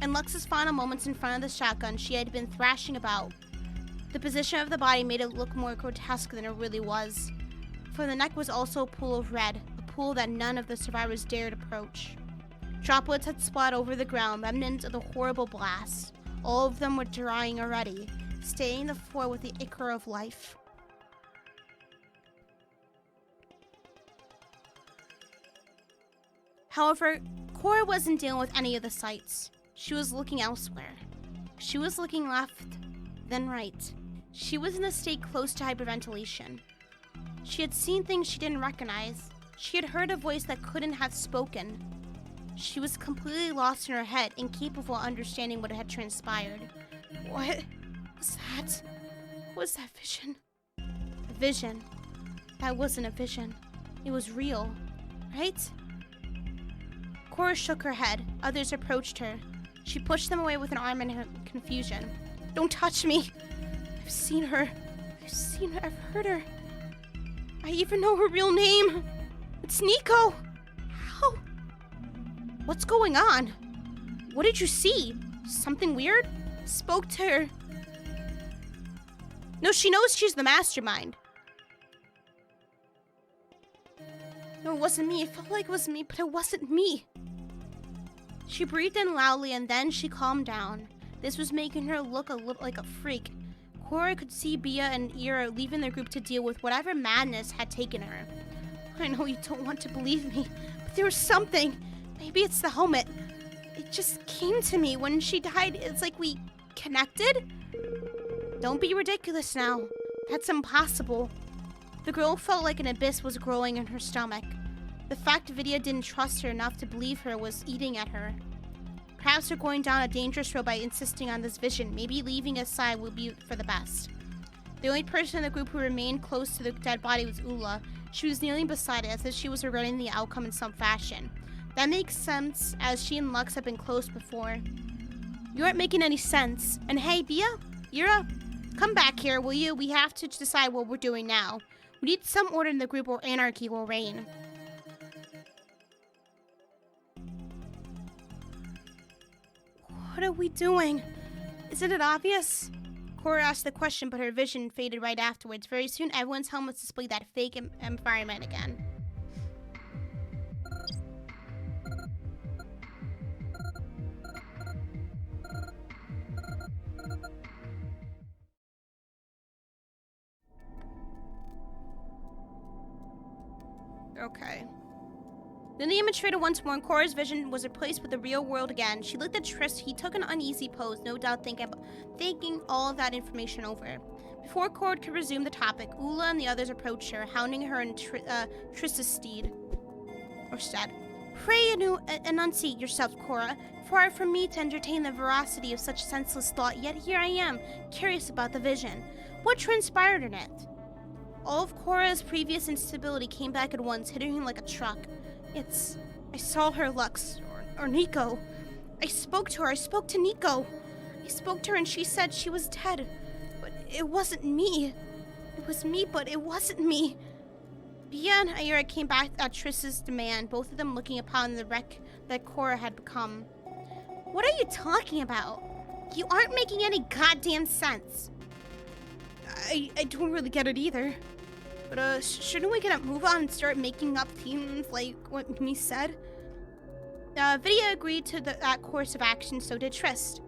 In Lux's final moments in front of the shotgun, she had been thrashing about. The position of the body made it look more grotesque than it really was. For the neck was also a pool of red, a pool that none of the survivors dared approach. Droplets had splattered over the ground, remnants of the horrible blast. All of them were drying already, staining the floor with the ichor of life. However, Cora wasn't dealing with any of the sights. She was looking elsewhere. She was looking left, then right. She was in a state close to hyperventilation. She had seen things she didn't recognize. She had heard a voice that couldn't have spoken. She was completely lost in her head, incapable of understanding what had transpired. What was that? What was that vision? A vision. That wasn't a vision. It was real, right? Cora shook her head. Others approached her. She pushed them away with an arm in her confusion. Don't touch me. I've seen her. I've heard her. I even know her real name. It's Nico. How? What's going on? What did you see? Something weird? Spoke to her. No, she knows she's the mastermind. No, it wasn't me. It felt like it was me, but it wasn't me. She breathed in loudly and then she calmed down. This was making her look a little like a freak. Cora could see Bia and Ira leaving their group to deal with whatever madness had taken her. I know you don't want to believe me, but there was something. Maybe it's the helmet. It just came to me when she died. It's like we connected? Don't be ridiculous now. That's impossible. The girl felt like an abyss was growing in her stomach. The fact Vidya didn't trust her enough to believe her was eating at her. Perhaps they're going down a dangerous road by insisting on this vision. Maybe leaving aside would be for the best. The only person in the group who remained close to the dead body was Ula. She was kneeling beside it as if she was regretting the outcome in some fashion. That makes sense, as she and Lux have been close before. You aren't making any sense. And hey, Bia? Ira? Come back here, will you? We have to decide what we're doing now. We need some order in the group or anarchy will reign. What are we doing? Isn't it obvious? Cora asked the question, but her vision faded right afterwards. Very soon, everyone's helmets displayed that fake environment again. Okay. Then the image faded once more, and Cora's vision was replaced with the real world again. She looked at Triss. He took an uneasy pose, no doubt thinking all of that information over. Before Cora could resume the topic, Ula and the others approached her, hounding her in Triss's stead. Pray enunciate yourself, Cora. Far from me to entertain the veracity of such senseless thought, yet here I am, curious about the vision. What transpired in it? All of Cora's previous instability came back at once, hitting him like a truck. I saw her, Lux, or Nico. I spoke to her, I spoke to Nico. I spoke to her and she said she was dead. But it wasn't me. It was me, but it wasn't me. Bia and Ira came back at Triss's demand, both of them looking upon the wreck that Cora had become. What are you talking about? You aren't making any goddamn sense. I don't really get it either. But, shouldn't we get a move on and start making up themes like what Mimi said? Vidya agreed to that course of action, so did Triss.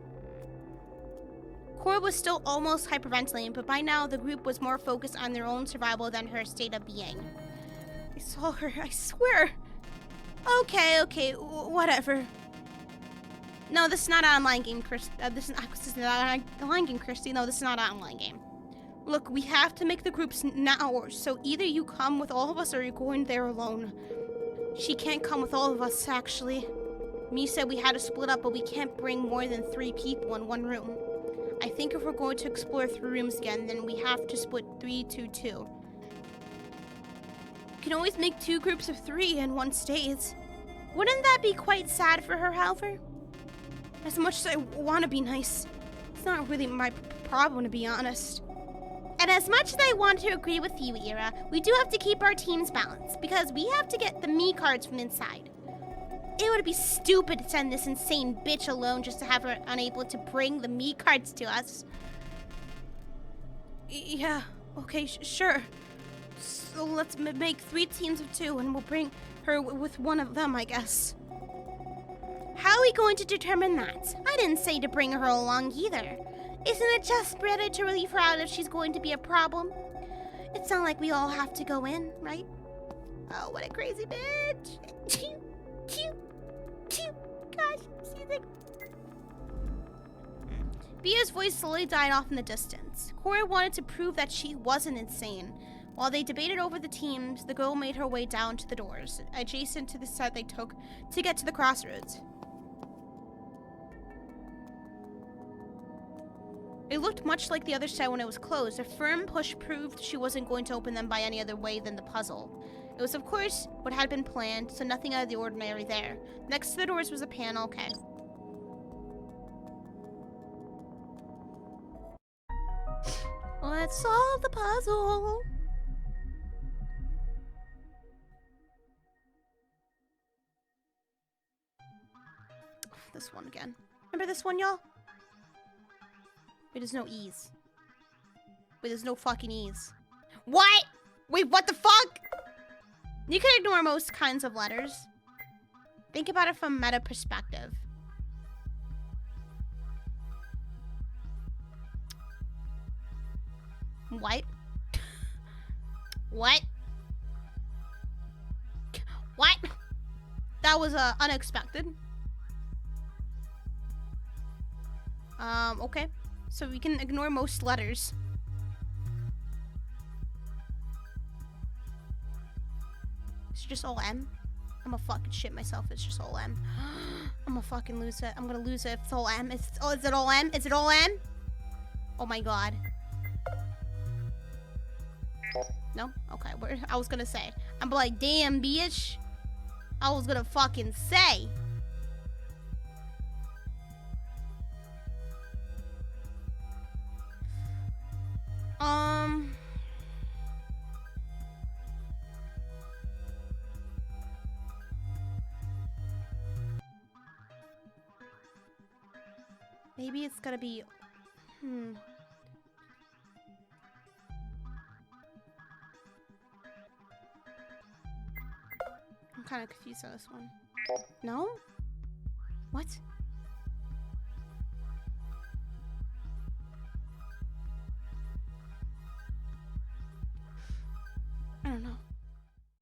Cora was still almost hyperventilating, but by now the group was more focused on their own survival than her state of being. I saw her, I swear. Okay, whatever. No, this is not an online game, Chris. This is not an online game, Christy. No, this is not an online game. Look, we have to make the groups now, so either you come with all of us or you're going there alone. She can't come with all of us, actually. Me said we had to split up, but we can't bring more than 3 people in one room. I think if we're going to explore 3 rooms again, then we have to split 3 to 2. You can always make 2 groups of 3 and 1 stays. Wouldn't that be quite sad for her, however? As much as I want to be nice, it's not really my problem, to be honest. And as much as I want to agree with you, Ira, we do have to keep our teams balanced because we have to get the me cards from inside. It would be stupid to send this insane bitch alone just to have her unable to bring the me cards to us. Yeah, okay, sure. So let's make 3 teams of 2 and we'll bring her with one of them, I guess. How are we going to determine that? I didn't say to bring her along either. Isn't it just better to leave her out if she's going to be a problem? It's not like we all have to go in, right? Oh, what a crazy bitch. Gosh, she's like... Bia's voice slowly died off in the distance. Cora wanted to prove that she wasn't insane. While they debated over the teams, the girl made her way down to the doors, adjacent to the set they took to get to the crossroads. It looked much like the other set when it was closed. A firm push proved she wasn't going to open them by any other way than the puzzle. It was, of course, what had been planned, so nothing out of the ordinary there. Next to the doors was a panel. Okay. Let's solve the puzzle. This one again. Remember this one, y'all? Wait, there's no E's. Wait, there's no fucking E's. What? Wait, what the fuck? You can ignore most kinds of letters. Think about it from meta perspective. What? What? What? That was unexpected. Okay. So we can ignore most letters. It's just all M. I'm gonna fucking shit myself. It's just all M. I'm gonna fucking lose it. I'm gonna lose it if it's all M. Is it all M? Is it all M? Oh my god. No? Okay. I was gonna say. I'm like, damn, bitch. I was gonna fucking say. Maybe it's gonna be... I'm kind of confused on this one. No? What?